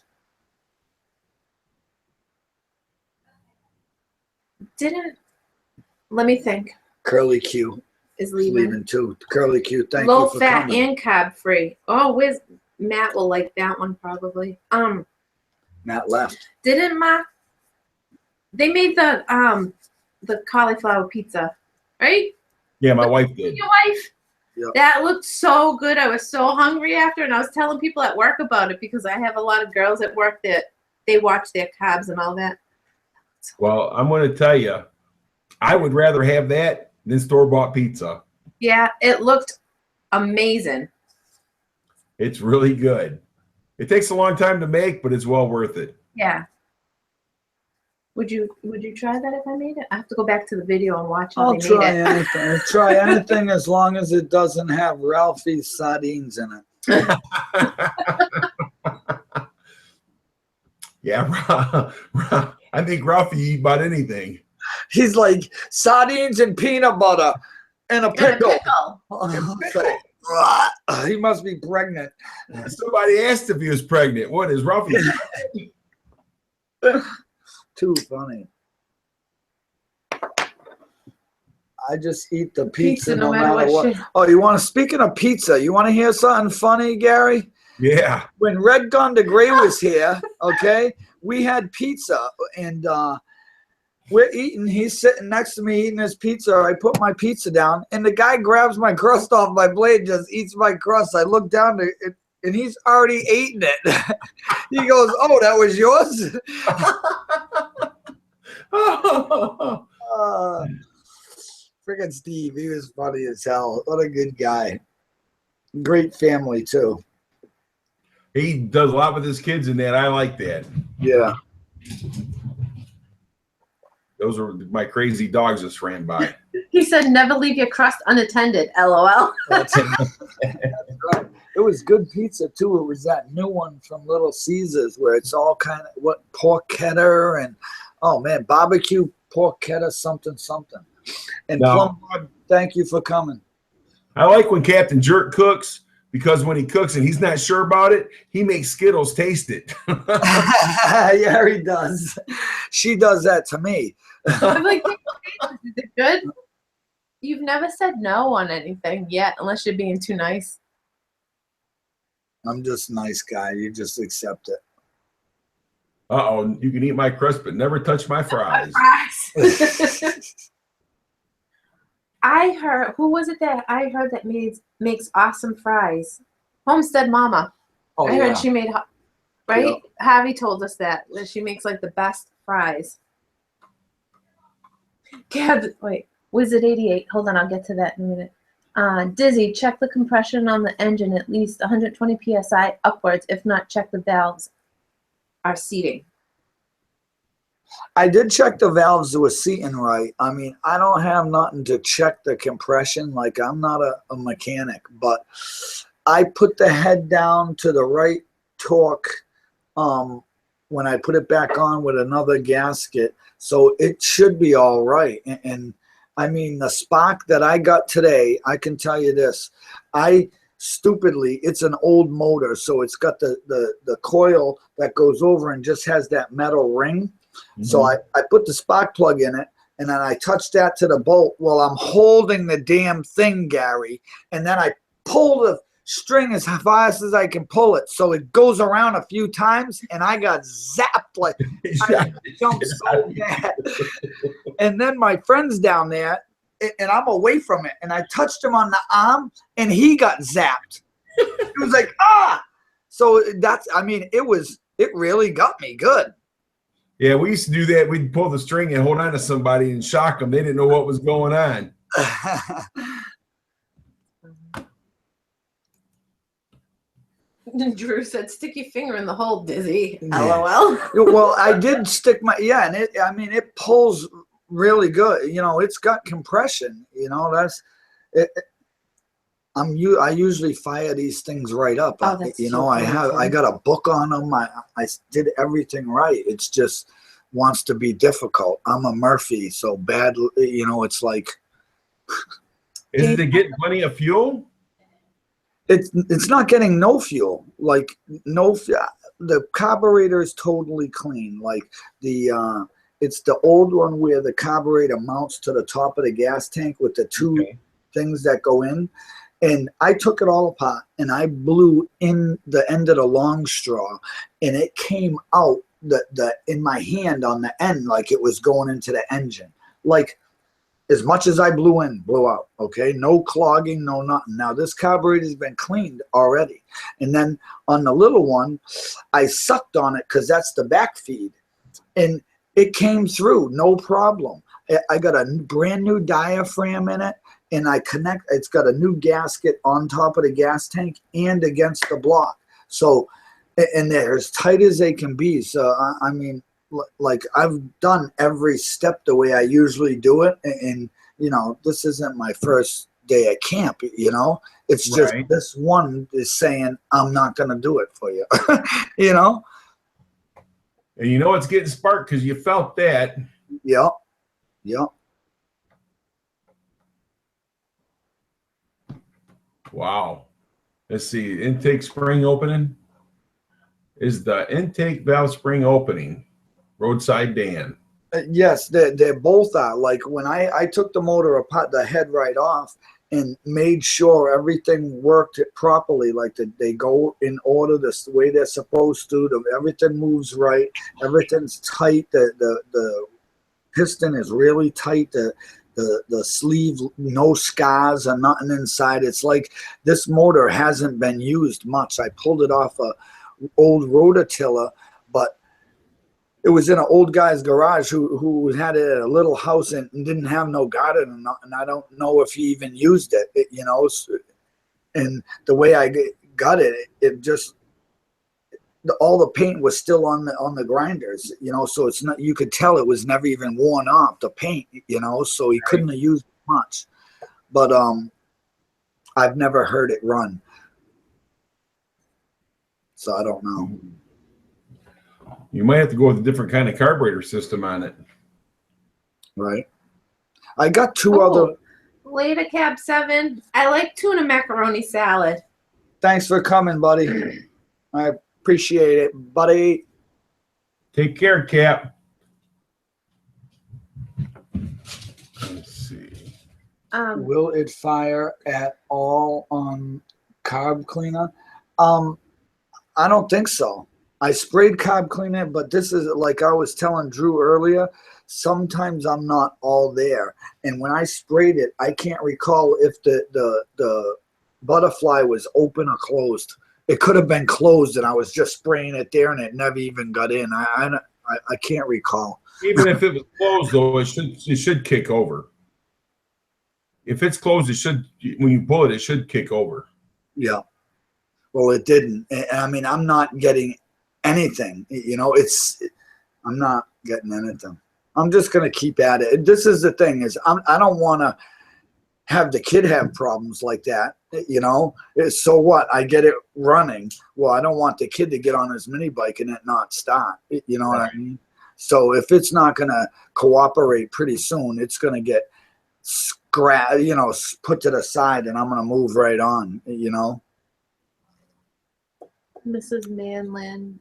Let me think. Curly Q is leaving too. Curly Q, thank Low you for fat coming. and carb free. Oh, where's Matt? Will like that one probably. Matt left. Didn't Mach? They made the cauliflower pizza, right? Yeah, my wife did. Your wife? Yep. That looked so good. I was so hungry after, and I was telling people at work about it because I have a lot of girls at work that they watch their carbs and all that. Well, I'm going to tell you, I would rather have that than store-bought pizza. Yeah, it looked amazing. It's really good. It takes a long time to make, but it's well worth it. Yeah. Would you try that if I made it? I have to go back to the video and watch how I'll try anything. I'll try anything as long as it doesn't have Ralphie's sardines in it. Yeah, I think Ralphie eat about anything. He's like sardines and peanut butter and a pickle. He must be pregnant. Somebody asked if he was pregnant. What is Ralphie? Too funny. I just eat the pizza, no matter what. Oh, you want to? Speaking of pizza, you want to hear something funny, Gary? Yeah. When Red Gun de Grey was here, okay, we had pizza and we're eating. He's sitting next to me eating his pizza. I put my pizza down, and the guy grabs my crust off my blade, just eats my crust. I look down to it, and he's already eaten it. He goes, "Oh, that was yours." Friggin' Steve, he was funny as hell. What a good guy. Great family too. He does a lot with his kids and that. I like that. Yeah. Those are my crazy dogs just ran by. He said, "Never leave your crust unattended." LOL. That's right. It was good pizza too. It was that new one from Little Caesars where it's all kind of what porchetta and oh man, barbecue porchetta something. And Plum Bob, thank you for coming. I like when Captain Jerk cooks because when he cooks and he's not sure about it, he makes Skittles taste it. Yeah, he does. She does that to me. I'm like, is it good? You've never said no on anything yet, unless you're being too nice. I'm just a nice guy. You just accept it. Uh-oh, you can eat my crust, but never touch my fries. I heard, who was it that I heard that makes awesome fries? Homestead Mama. Oh, I heard she made, right? Yep. Javi told us that she makes like the best fries. Wait, Wizard 88. Hold on, I'll get to that in a minute. Dizzy, check the compression on the engine at least 120 psi upwards. If not, check the valves are seating. I did check the valves that were seating right. I mean, I don't have nothing to check the compression. Like, I'm not a mechanic, but I put the head down to the right torque when I put it back on with another gasket. So it should be all right. And I mean, the spark that I got today, I can tell you this. Stupidly, it's an old motor, so it's got the coil that goes over and just has that metal ring. Mm-hmm. So I put the spark plug in it, and then I touch that to the bolt while I'm holding the damn thing, Gary. And then I pull the string as fast as I can pull it. So it goes around a few times, and I got zapped like I jumped so bad. And then my friend's down there, and I'm away from it, and I touched him on the arm, and he got zapped. It was like, ah! So it really got me good. Yeah, we used to do that. We'd pull the string and hold on to somebody and shock them. They didn't know what was going on. Drew said, "Stick your finger in the hole, Dizzy." LOL. Well, I did stick my and it pulls really good. You know, it's got compression. You know, that's it. I usually fire these things right up. Oh, that's I got a book on them. I did everything right. It's just wants to be difficult. I'm a Murphy, so bad. You know, it's like. Is it getting plenty of fuel? It's not getting no fuel. Like the carburetor is totally clean. Like it's the old one where the carburetor mounts to the top of the gas tank with the two things that go in. And I took it all apart and I blew in the end of the long straw, and it came out in my hand on the end like it was going into the engine. Like as much as I blew in, blew out. Okay, no clogging, no nothing. Now this carburetor's been cleaned already. And then on the little one, I sucked on it because that's the back feed, and it came through no problem. I got a brand new diaphragm in it. And it's got a new gasket on top of the gas tank and against the block. So, and they're as tight as they can be. So, I mean, like I've done every step the way I usually do it. And you know, this isn't my first day at camp, you know, it's just this one is saying, I'm not going to do it for you, you know? And you know, it's getting sparked because you felt that. Yep. Yep. Wow. Let's see. Intake spring opening. Is the intake valve spring opening? Roadside Dan. Yes, they're both are. Like when I took the motor apart, the head right off, and made sure everything worked properly, like they go in order the way they're supposed to. Everything moves right. Everything's tight. The piston is really tight. The sleeve, no scars or nothing inside. It's like this motor hasn't been used much. I pulled it off a old rototiller, but it was in an old guy's garage who had it at a little house and didn't have no garden, and I don't know if he even used it, you know. And the way I got it, it just all the paint was still on the grinders, you know. So it's not, you could tell it was never even worn off the paint, you know. So he couldn't have used much, but I've never heard it run, so I don't know. You might have to go with a different kind of carburetor system on it. Right. I got two other. Later, Cab 7. I like tuna macaroni salad. Thanks for coming, buddy. I appreciate it, buddy. Take care, Cap. Let's see. Will it fire at all on carb cleaner? I don't think so. I sprayed carb cleaner, but this is like I was telling Drew earlier. Sometimes I'm not all there, and when I sprayed it, I can't recall if the butterfly was open or closed. It could have been closed, and I was just spraying it there, and it never even got in. I can't recall. Even if it was closed, though, it should kick over. If it's closed, it should. When you pull it, it should kick over. Yeah. Well, it didn't. I mean, I'm not getting anything. You know, I'm not getting anything. I'm just gonna keep at it. This is the thing: is I don't want to have the kid have problems like that. You know, so what? I get it running. Well, I don't want the kid to get on his mini bike and it not start. You know what I mean? So if it's not gonna cooperate pretty soon, it's gonna get put to the side, and I'm gonna move right on. You know. Mrs. Manland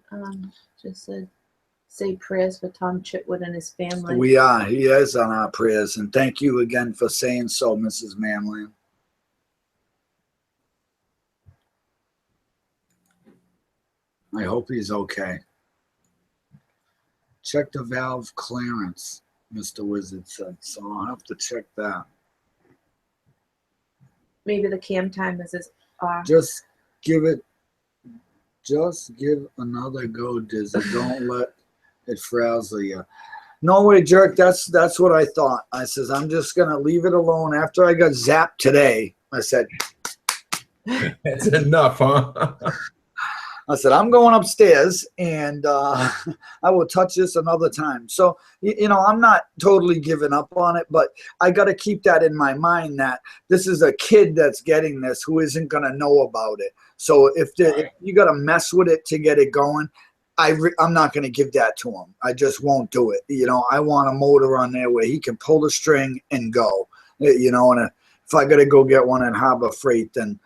just said, say prayers for Tom Chitwood and his family. We are. He is on our prayers. And thank you again for saying so, Mrs. Manland. I hope he's okay. Check the valve clearance, Mr. Wizard said. So I'll have to check that. Maybe the cam time is off. Just give another go, Dizzy. Don't let it frazzle you. No way, jerk. That's what I thought. I says, I'm just going to leave it alone. After I got zapped today, I said, that's enough, huh? I said, I'm going upstairs, and I will touch this another time. So, you know, I'm not totally giving up on it, but I got to keep that in my mind that this is a kid that's getting this who isn't going to know about it. So if you got to mess with it to get it going, I'm not going to give that to him. I just won't do it. You know, I want a motor on there where he can pull the string and go. You know, and if I got to go get one at Harbor Freight, then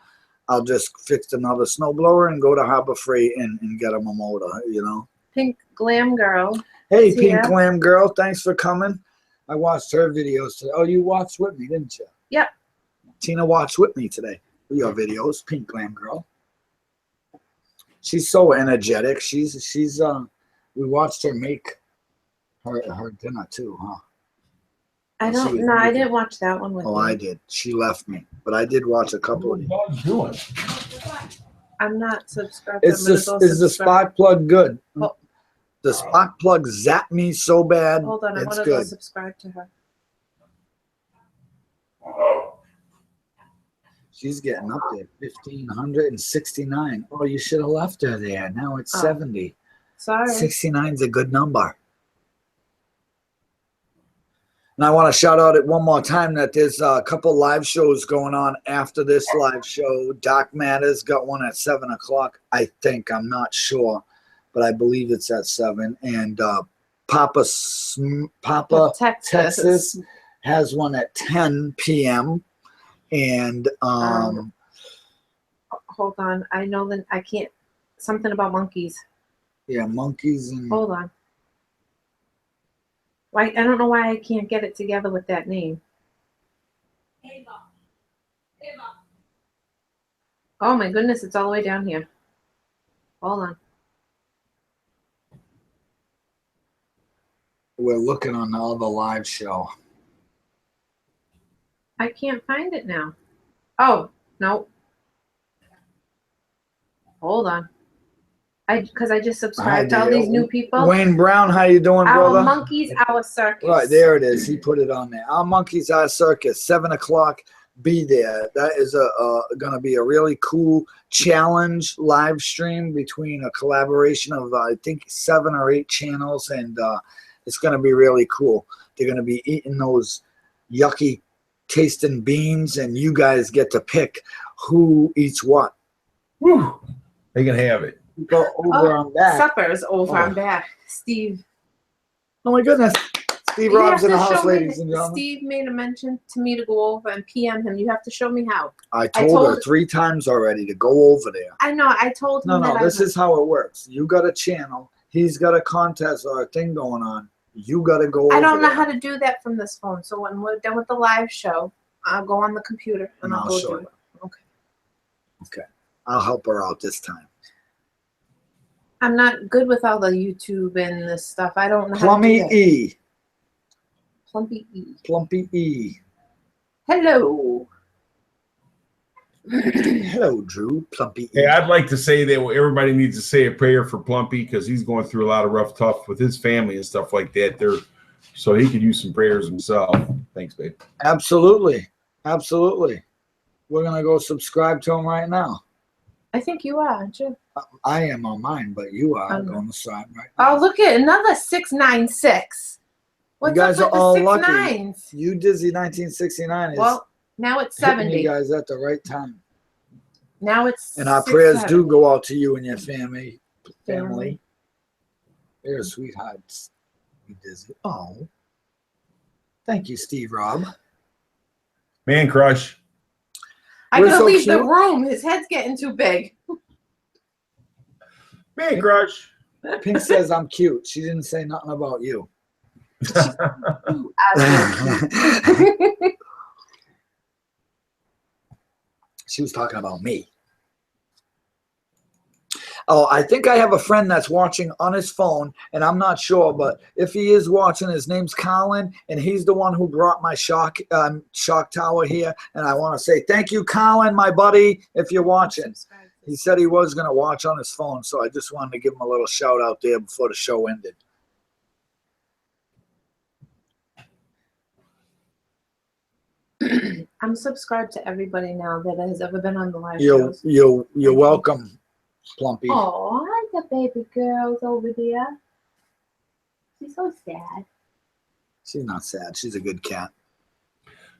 I'll just fix another snowblower and go to Harbor Freight and get him a motor, you know. Pink Glam Girl. Hey, Pink Glam Girl, thanks for coming. I watched her videos today. Oh, you watched with me, didn't you? Yep. Tina watched with me today. Your videos, Pink Glam Girl. She's so energetic. She's we watched her make her dinner too, huh? I didn't watch that one with you. Oh, I did. She left me, but I did watch a couple of. What are you doing? I'm not subscribed. Is the spark plug good? Oh. The spark plug zapped me so bad. Hold on, I want to go subscribe to her. She's getting up there, 1,569. Oh, you should have left her there. Now it's 70. Sorry. 69 is a good number. And I want to shout out it one more time that there's a couple live shows going on after this live show. Doc Matters got one at 7 o'clock, I think. I'm not sure, but I believe it's at 7. And Papa Texas has one at 10 p.m. And hold on, I know that I can't. Something about monkeys. Yeah, monkeys and. Hold on. Why? I don't know why I can't get it together with that name. Oh my goodness, it's all the way down here. Hold on. We're looking on all the live show. I can't find it now. Oh, no. Hold on. Because I just subscribed to all these new people. Wayne Brown, how you doing, Our brother? monkeys, our circus. Right, there it is. He put it on there. Our monkeys, our circus, 7 o'clock. Be there. That is going to be a really cool challenge live stream between a collaboration of, I think, 7 or 8 channels, and it's going to be really cool. They're going to be eating those yucky tasting beans, and you guys get to pick who eats what. Whew. They can have it. Go over on back. Supper's over. I'm back. Steve. Oh my goodness. Steve You Rob's have in the to house, show me- ladies and gentlemen. Steve made a mention to me to go over and PM him. You have to show me how. I told her 3 times already to go over there. I know. I told him No, that this is how it works. You got a channel. He's got a contest or a thing going on. You got to go over I don't know there. how to do that from this phone. So when we're done with the live show, I'll go on the computer and I'll go show do you. it. Okay. Okay. I'll help her out this time. I'm not good with all the YouTube and this stuff. I don't know how to do Plummy that. E. Plumpy E. Plumpy E. Hello. Hello, Drew. Plumpy E. Hey, I'd like to say that everybody needs to say a prayer for Plumpy because he's going through a lot of rough stuff with his family and stuff like that. So he could use some prayers himself. Thanks, babe. Absolutely. Absolutely. We're going to go subscribe to him right now. I think you are, aren't you? I am on mine, but you are I'm going to sign right now. Oh, look at another 696. What's guys up with are all the 6 lucky. nines? UDizzy1969 is Well, now it's hitting 70. you guys at the right time. Now it's And our 6, prayers 7. do go out to you and your family. They're sweethearts. UDizzy. Oh. Thank you, Steve Rob. Man crush. I We're gotta so leave the cute. room. His head's getting too big. Man crush. Pink says I'm cute. She didn't say nothing about you. Ooh, I She was talking about me. Oh, I think I have a friend that's watching on his phone, and I'm not sure, but if he is watching, his name's Colin, and he's the one who brought my shock tower here. And I want to say thank you, Colin, my buddy, if you're watching. He said he was going to watch on his phone, so I just wanted to give him a little shout out there before the show ended. I'm subscribed to everybody now that has ever been on the live You're shows. welcome, Plumpy. Oh, I got baby girls over there. She's so sad. She's not sad. She's a good cat.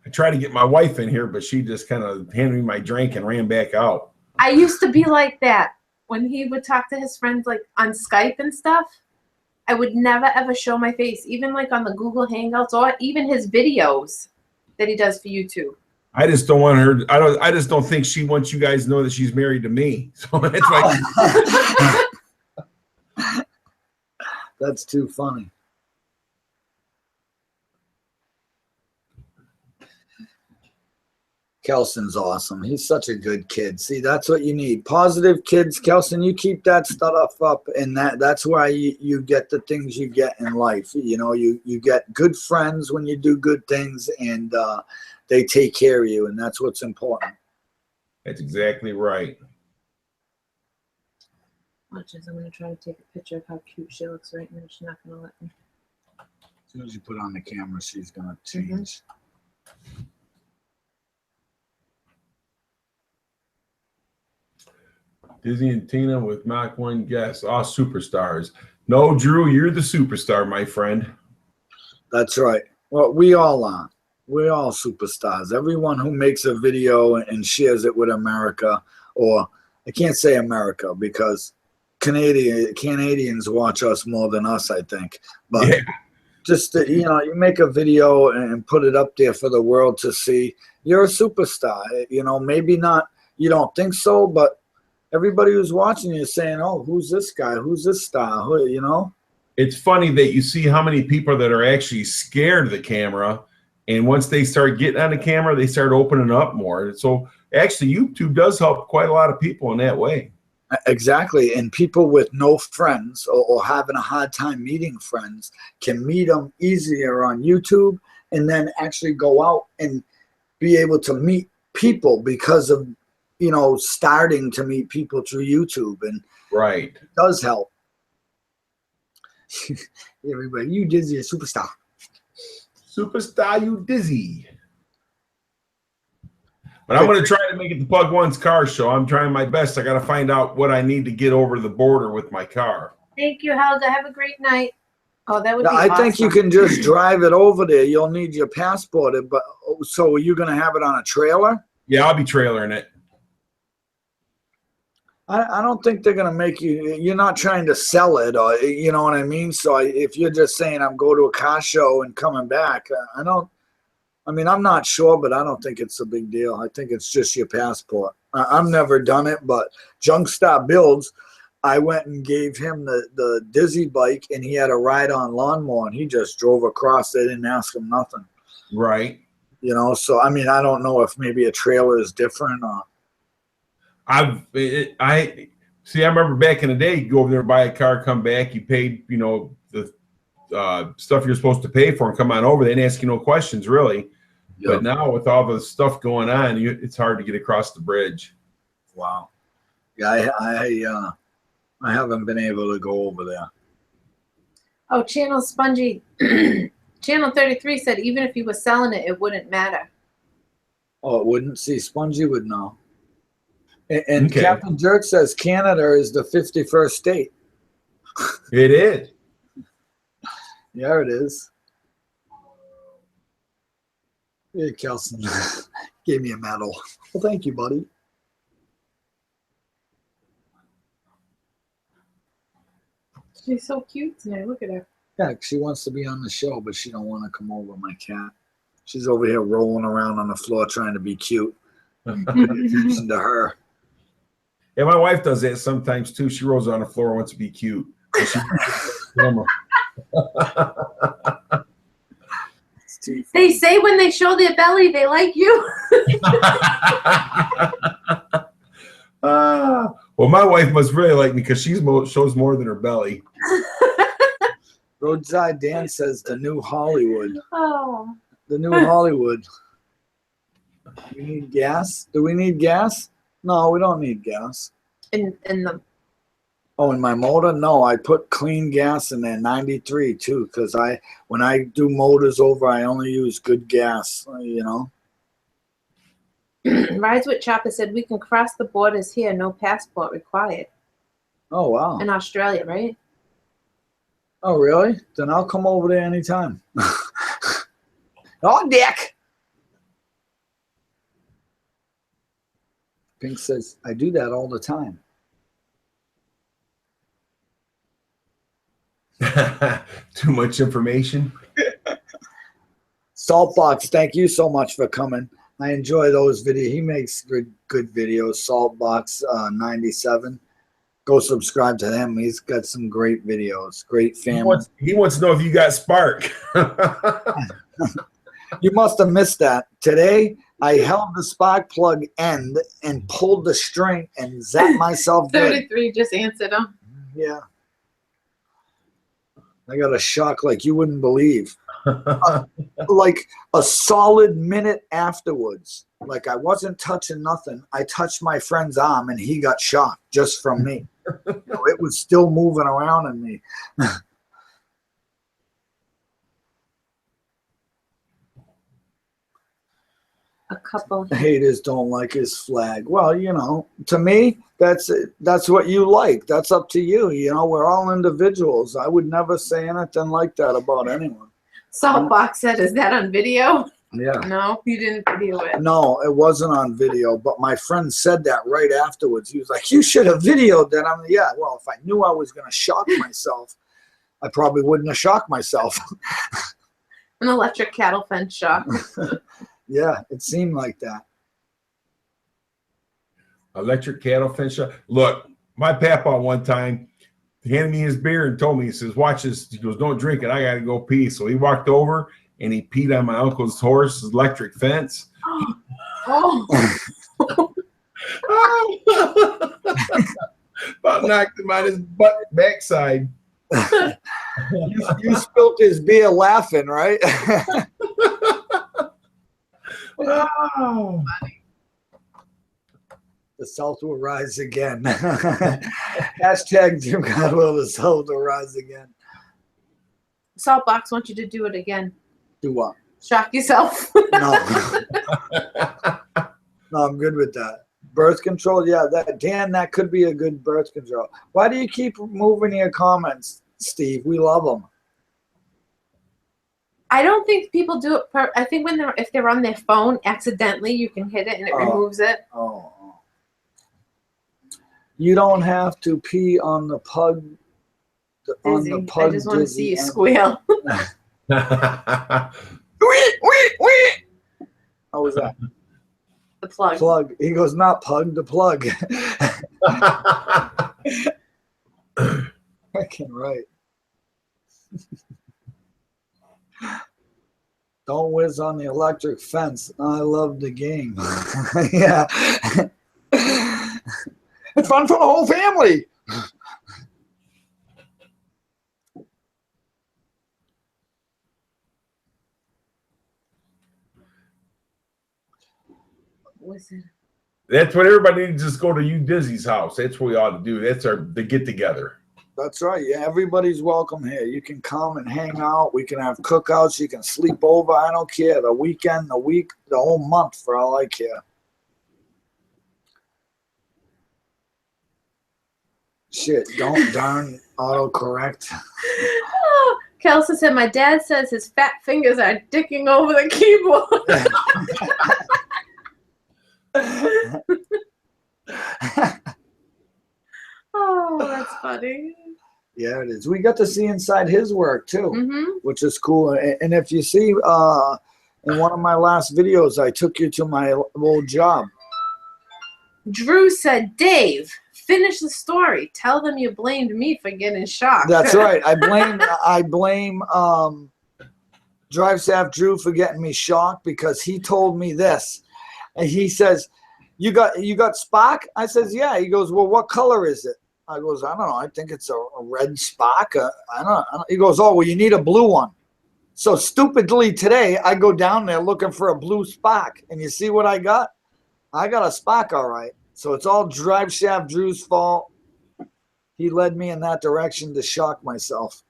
I tried to get my wife in here, but she just kind of handed me my drink and ran back out. I used to be like that when he would talk to his friends like on Skype and stuff. I would never ever show my face, even like on the Google Hangouts or even his videos that he does for YouTube. I just don't want her. I just don't think she wants you guys to know that she's married to me. So that's like That's too funny. Kelson's awesome. He's such a good kid. See, that's what you need. Positive kids. Kelson, you keep that stuff up, and that's why you get the things you get in life. You know, you get good friends when you do good things, and they take care of you, and that's what's important. that's exactly right. Watch as I'm going to try to take a picture of how cute she looks right now. She's not going to let me. As soon as you put on the camera, she's going to change. Disney and Tina with Mach1 guests, all superstars. No, Drew, you're the superstar, my friend. That's right. Well, we all are. We're all superstars. Everyone who makes a video and shares it with America, or I can't say America because Canadians watch us more than us, I think. But Yeah. just, you know, you make a video and put it up there for the world to see, you're a superstar. You know, maybe not, you don't think so, but everybody who's watching you is saying, oh, who's this guy? Who's this star? Who, you know? it's funny that you see how many people that are actually scared of the camera, and once they start getting on the camera, they start opening up more. So actually, YouTube does help quite a lot of people in that way. Exactly. And people with no friends or having a hard time meeting friends can meet them easier on YouTube, and then actually go out and be able to meet people because of, you know, starting to meet people through YouTube. And Right. it does help. Everybody, you Dizzy a superstar. Superstar, you Dizzy. But I'm going to try to make it the Plug One's car show. I'm trying my best. I got to find out what I need to get over the border with my car. Thank you, Helga. Have a great night. Oh, that would be I think awesome. you can just drive it over there. You'll need your passport. But so are you going to have it on a trailer? Yeah, I'll be trailering it. I don't think they're going to make you, you're not trying to sell it, or, you know what I mean? So if you're just saying I'm going to a car show and coming back, I mean, I'm not sure, but I don't think it's a big deal. I think it's just your passport. I've never done it, but Junkstar Builds, I went and gave him the Dizzy bike, and he had a ride-on lawnmower, and he just drove across. They didn't ask him nothing. Right. You know, so, I mean, I don't know if maybe a trailer is different. I remember back in the day, you go over there, buy a car, come back, you paid, you know, the stuff you're supposed to pay for and come on over. They didn't ask you no questions, really. Yep. But now with all the stuff going on, it's hard to get across the bridge. Wow. Yeah, I haven't been able to go over there. Oh, Channel Spongy, Channel 33 said even if he was selling it, it wouldn't matter. Oh, it wouldn't? See, Spongy would know. And okay. Captain Jerk says Canada is the 51st state. It is. Yeah, it is. Hey, Kelson gave me a medal. Well, thank you, buddy. She's so cute tonight. Look at her. Yeah, she wants to be on the show, but she don't want to come over, my cat. She's over here rolling around on the floor trying to be cute. Attention to her. Yeah, my wife does that sometimes too. She rolls on the floor and wants to be cute. They say when they show their belly, they like you. Well, my wife must really like me because she shows more than her belly. Roadside Dan says the new Hollywood. Oh. The new Hollywood. We need gas? Do we need gas? No, we don't need gas. In the. Oh, in my motor? No, I put clean gas in there, 93 too, because when I do motors over, I only use good gas, you know. Rides with Chopper said we can cross the borders here, no passport required. Oh, wow. In Australia, right? Oh, really? Then I'll come over there anytime. Oh, Dick! Pink says, I do that all the time. Too much information. Saltbox, thank you so much for coming. I enjoy those videos. He makes good videos. Saltbox 97. Go subscribe to him. He's got some great videos. Great family. He wants to know if you got spark. You must have missed that. Today, I held the spark plug end and pulled the string and zapped myself. 33 just answered him. Yeah. I got a shock like you wouldn't believe. Like a solid minute afterwards. Like I wasn't touching nothing. I touched my friend's arm and he got shocked just from me. You know, it was still moving around in me. A couple. Haters don't like his flag. Well, you know, to me, that's what you like. That's up to you. You know, we're all individuals. I would never say anything like that about anyone. Saltbox said, is that on video? Yeah. No, you didn't video it. No, it wasn't on video, but my friend said that right afterwards. He was like, you should have videoed that. I'm like, yeah, well, if I knew I was going to shock myself, I probably wouldn't have shocked myself. An electric cattle fence shock. Yeah, it seemed like that. Electric cattle fence shock. Look, my papa one time, handed me his beer and told me, he says, watch this. He goes, don't drink it. I got to go pee. So he walked over and he peed on my uncle's horse's electric fence. Oh. About knocked him on his backside. You spilled his beer laughing, right? Oh. The salt will rise again. Hashtag Jim Godwell, the salt will rise again. Saltbox wants you to do it again. Do what? Shock yourself. No. No, I'm good with that. Birth control, yeah, that could be a good birth control. Why do you keep moving your comments, Steve? We love them. I don't think people do it. I think if they're on their phone accidentally, you can hit it and it removes it. Oh. You don't have to pee on the pug. Dizzy. On the pug. I just want to see you squeal. How was that? The plug. Plug. He goes, not pug, the plug. Fucking right. Don't whiz on the electric fence. I love the game. Yeah. It's fun for the whole family. That's what everybody needs to just go to UDizzy's house. That's what we ought to do. That's the get together. That's right. Yeah, everybody's welcome here. You can come and hang out. We can have cookouts. You can sleep over. I don't care. The weekend, the week, the whole month, for all I care. Shit, don't darn autocorrect. Oh, Kelsa said, my dad says his fat fingers are dicking over the keyboard. Oh, that's funny. Yeah, it is. We got to see inside his work too, which is cool. And if you see in one of my last videos, I took you to my old job. Drew said, Dave, finish the story. Tell them you blamed me for getting shocked. That's right. I blame Drive Staff Drew for getting me shocked because he told me this. And he says, you got Spock? I says, yeah. He goes, well, what color is it? I goes, I don't know. I think it's a red Spock. I don't know. He goes, oh, well, you need a blue one. So stupidly today, I go down there looking for a blue Spock. And you see what I got? I got a Spock, all right. So it's all Drive Shaft Drew's fault. He led me in that direction to shock myself.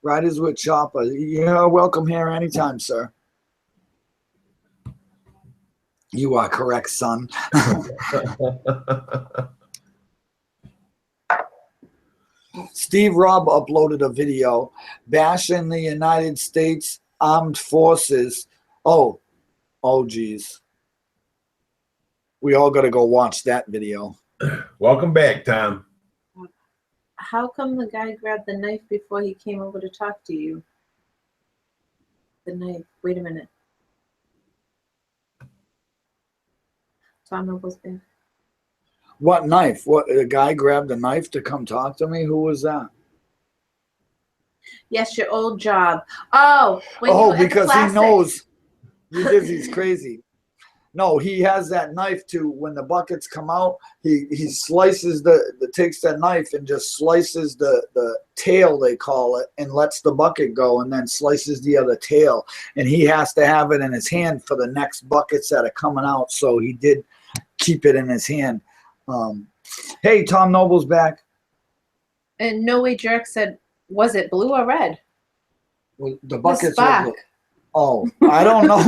Riders with Chopper. You're welcome here anytime, sir. You are correct, son. Steve Robb uploaded a video bashing the United States Armed Forces. Oh, geez. We all got to go watch that video. Welcome back, Tom. How come the guy grabbed the knife before he came over to talk to you? The knife. Wait a minute. Tom Noble's back. What knife? What, a guy grabbed a knife to come talk to me? Who was that? Yes, your old job. Oh, because he knows UDizzy's crazy. No, he has that knife too. When the buckets come out, he slices takes that knife and just slices the tail, they call it, and lets the bucket go, and then slices the other tail. And he has to have it in his hand for the next buckets that are coming out. So he did keep it in his hand. Hey, Tom Noble's back. And No Way Jerk said, was it blue or red? Well, the buckets Spock. were blue. Oh, I don't know.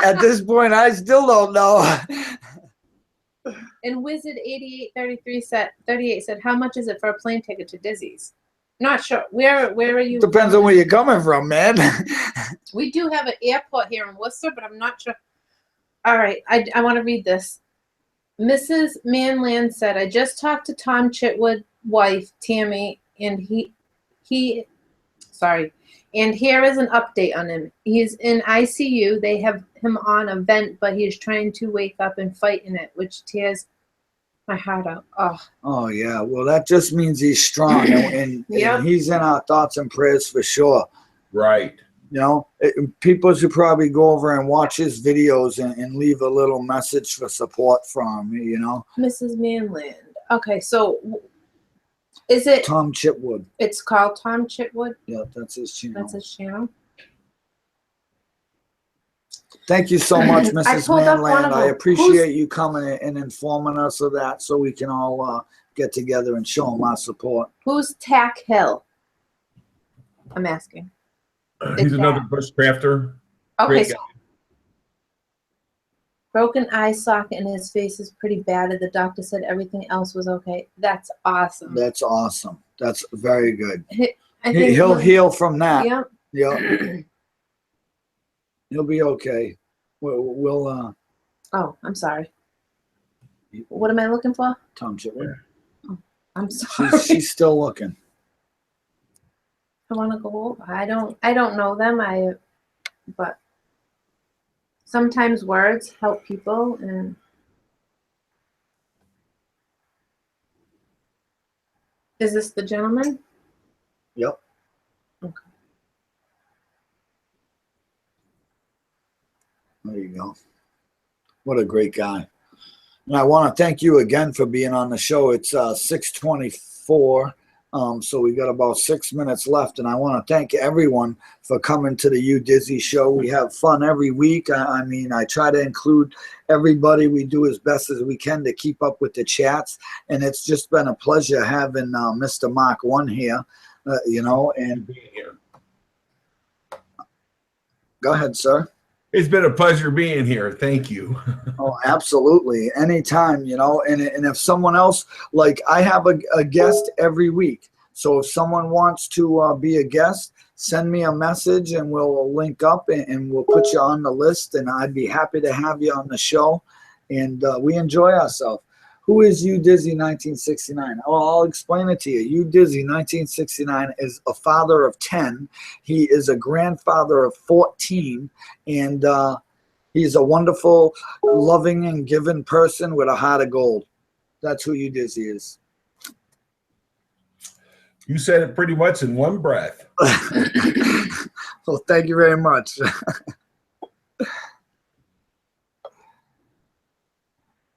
At this point, I still don't know. And Wizard 8838 said, how much is it for a plane ticket to Dizzy's? Not sure. Where are you? Depends on where you're coming from, man. We do have an airport here in Worcester, but I'm not sure. All right, I want to read this. Mrs. Manland said, I just talked to Tom Chitwood's wife, Tammy, and and here is an update on him. He's in ICU. They have him on a vent, but he's trying to wake up and fight in it, which tears my heart out. Oh, Oh yeah. Well, that just means he's strong, and Yep. he's in our thoughts and prayers for sure. Right. You know, people should probably go over and watch his videos and leave a little message for support from him. You know, Mrs. Manland. Okay, so is it? Tom Chitwood. It's called Tom Chitwood. Yeah, that's his channel. That's his channel. Thank you so much, Mrs. pulled up one Manland. of I them. appreciate you coming and informing us of that, so we can all get together and show him our support. Who's Tack Hill? I'm asking. He's another bushcrafter. Okay, Great so guy. broken eye socket in his face is pretty bad, and the doctor said everything else was okay. That's awesome. That's awesome. That's very good. I think He'll heal from that. Yeah. Yeah. He'll be okay. We'll Oh, I'm sorry. What am I looking for? Tom Chitwood. I'm sorry. She's still looking. I want to go over. I don't know them. But sometimes words help people, and is this the gentleman? Yep. Okay. There you go. What a great guy. And I want to thank you again for being on the show. It's 6:24. So we got about 6 minutes left, and I want to thank everyone for coming to the UDizzy show. We have fun every week. I mean, I try to include everybody. We do as best as we can to keep up with the chats, and it's just been a pleasure having Mr. Mach1 here. You know, and Being here. go ahead, sir. It's been a pleasure being here. Thank you. Oh, absolutely. Anytime, you know, and if someone else, like I have a guest every week. So if someone wants to be a guest, send me a message and we'll link up and we'll put you on the list, and I'd be happy to have you on the show. And we enjoy ourselves. Who is UDizzy1969? Oh, I'll explain it to you. UDizzy1969 is a father of 10. He is a grandfather of 14. And he's a wonderful, loving, and giving person with a heart of gold. That's who UDizzy is. You said it pretty much in one breath. Well, thank you very much.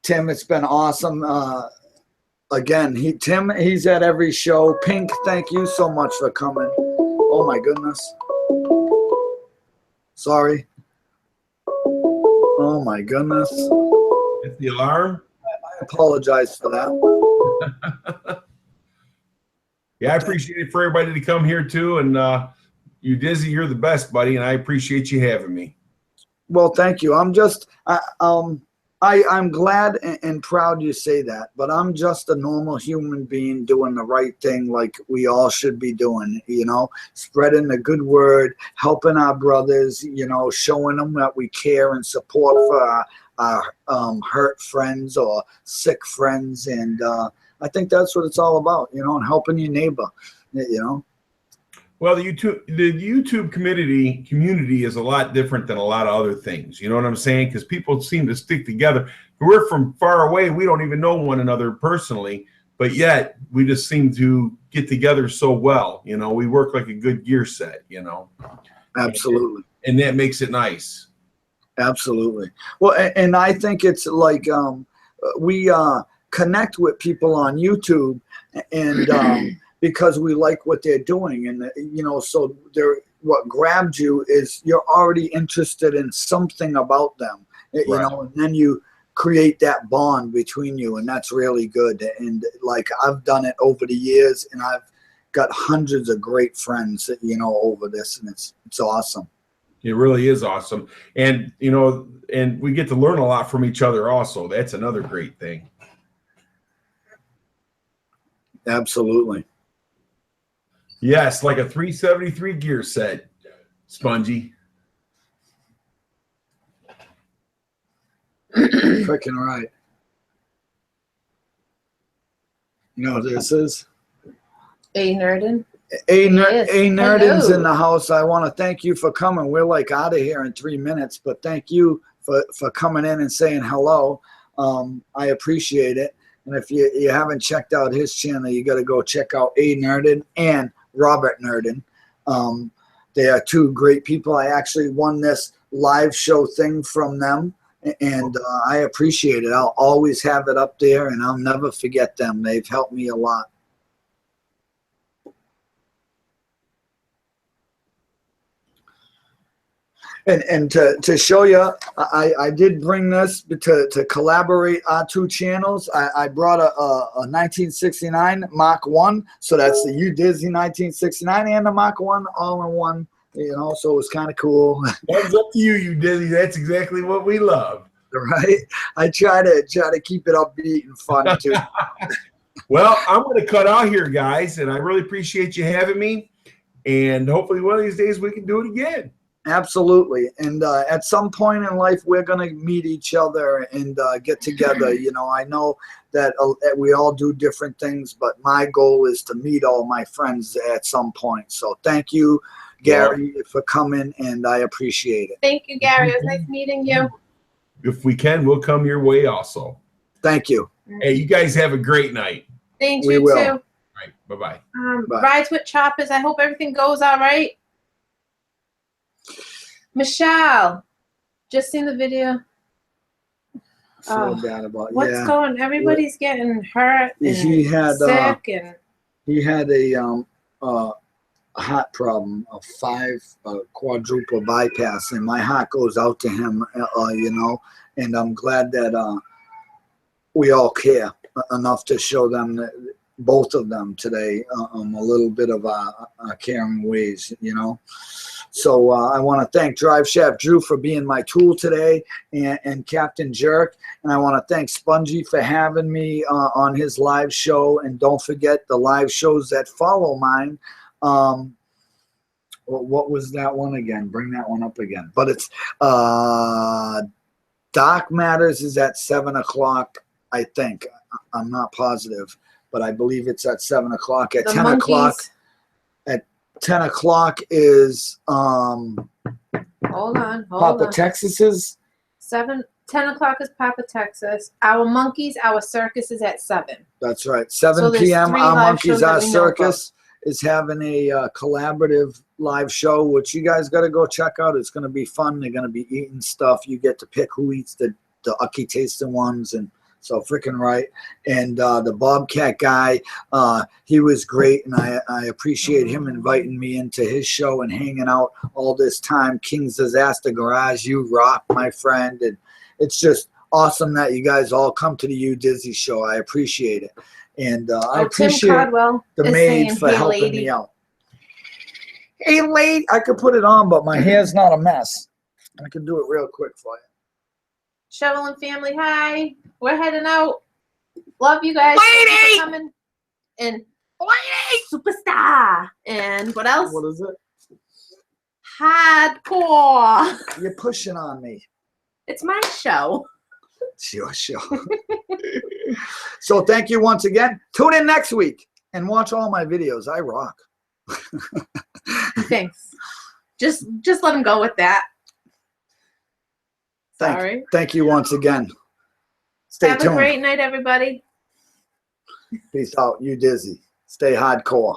Tim, it's been awesome. Again, he's at every show. Pink, thank you so much for coming. Oh my goodness. Sorry. Oh my goodness. It's the alarm. I apologize for that. Yeah, I appreciate it for everybody to come here too. And UDizzy, you're the best, buddy, and I appreciate you having me. Well, thank you. I'm glad and proud you say that, but I'm just a normal human being doing the right thing like we all should be doing, you know, spreading the good word, helping our brothers, you know, showing them that we care and support for our hurt friends or sick friends. And I think that's what it's all about, you know, and helping your neighbor, you know. Well, the YouTube community is a lot different than a lot of other things. You know what I'm saying? Because people seem to stick together. We're from far away. We don't even know one another personally, but yet we just seem to get together so well. You know, we work like a good gear set, you know. Absolutely. And that makes it nice. Absolutely. Well, and I think it's like we connect with people on YouTube and because we like what they're doing, and you know, so what grabbed you is you're already interested in something about them, you know, and then you create that bond between you, and that's really good. And like I've done it over the years, and I've got hundreds of great friends, you know, over this, and it's awesome. It really is awesome. And you know, and we get to learn a lot from each other also. That's another great thing. Absolutely. Yes, like a 373 gear set, Spongy. Freaking right. You know what this is? A Nerdin. A Nerdin's Hello. in the house. I want to thank you for coming. We're like out of here in 3 minutes, but thank you for coming in and saying hello. I appreciate it. And if you haven't checked out his channel, you got to go check out A. Nerdin and Robert Nerdin. They are two great people. I actually won this live show thing from them, and I appreciate it. I'll always have it up there, and I'll never forget them. They've helped me a lot. And to show you, I did bring this to collaborate our two channels. I brought a 1969 Mach 1, so that's the UDizzy1969 and the Mach 1 all in one. You know, so it was kind of cool. That's up to you, Dizzy. That's exactly what we love. Right? I try to keep it upbeat and fun too. Well, I'm going to cut out here, guys, and I really appreciate you having me. And hopefully one of these days we can do it again. Absolutely. And at some point in life, we're going to meet each other and get together. You know, I know that we all do different things, but my goal is to meet all my friends at some point. So thank you, Gary, for coming, and I appreciate it. Thank you, Gary. It was nice meeting you. If we can, we'll come your way also. Thank you. Hey, you guys have a great night. Thanks, We you will. too. All right, bye-bye. Bye. Rides with Choppers. I hope everything goes all right. Michelle, just seen the video. I feel bad about What's going? Everybody's getting hurt and He had sick, and he had a heart problem, a 5 quadruple bypass, and my heart goes out to him, you know, and I'm glad that we all care enough to show them that both of them today a little bit of caring ways, you know. So I want to thank Drive Shaft Drew for being my tool today, and Captain Jerk. And I want to thank Spongy for having me on his live show. And don't forget the live shows that follow mine. What was that one again? Bring that one up again. But it's Doc Matters is at 7 o'clock, I think. I'm not positive, but I believe it's at 7 o'clock. At 10 o'clock. 10 o'clock is hold on. Papa Texas's. 10 o'clock is Papa Texas. Our Monkeys, our Circus is at 7. That's right. 7 So there's p.m. 3 Our live Monkeys, shows that Our we know Circus is having a collaborative live show, which you guys got to go check out. It's going to be fun. They're going to be eating stuff. You get to pick who eats the ucky tasting ones, and so freaking right. And the Bobcat guy, he was great, and I appreciate him inviting me into his show and hanging out all this time. King's Disaster Garage, you rock, my friend. And it's just awesome that you guys all come to the UDizzy show. I appreciate it. And I appreciate Tim Caldwell the is maid saying, for "Hey, helping lady." me out. Hey, lady, I could put it on, but my hair's not a mess. I can do it real quick for you. Shovel and family, hi. We're heading out. Love you guys. Lady! Thank you for coming. And Lady! Superstar. And what else? What is it? Hardcore. You're pushing on me. It's my show. Sure. So thank you once again. Tune in next week and watch all my videos. I rock. Thanks. Just let him go with that. Sorry. Thank you once again. Stay Have tuned. a great night, everybody. Peace out. UDizzy. Stay hardcore.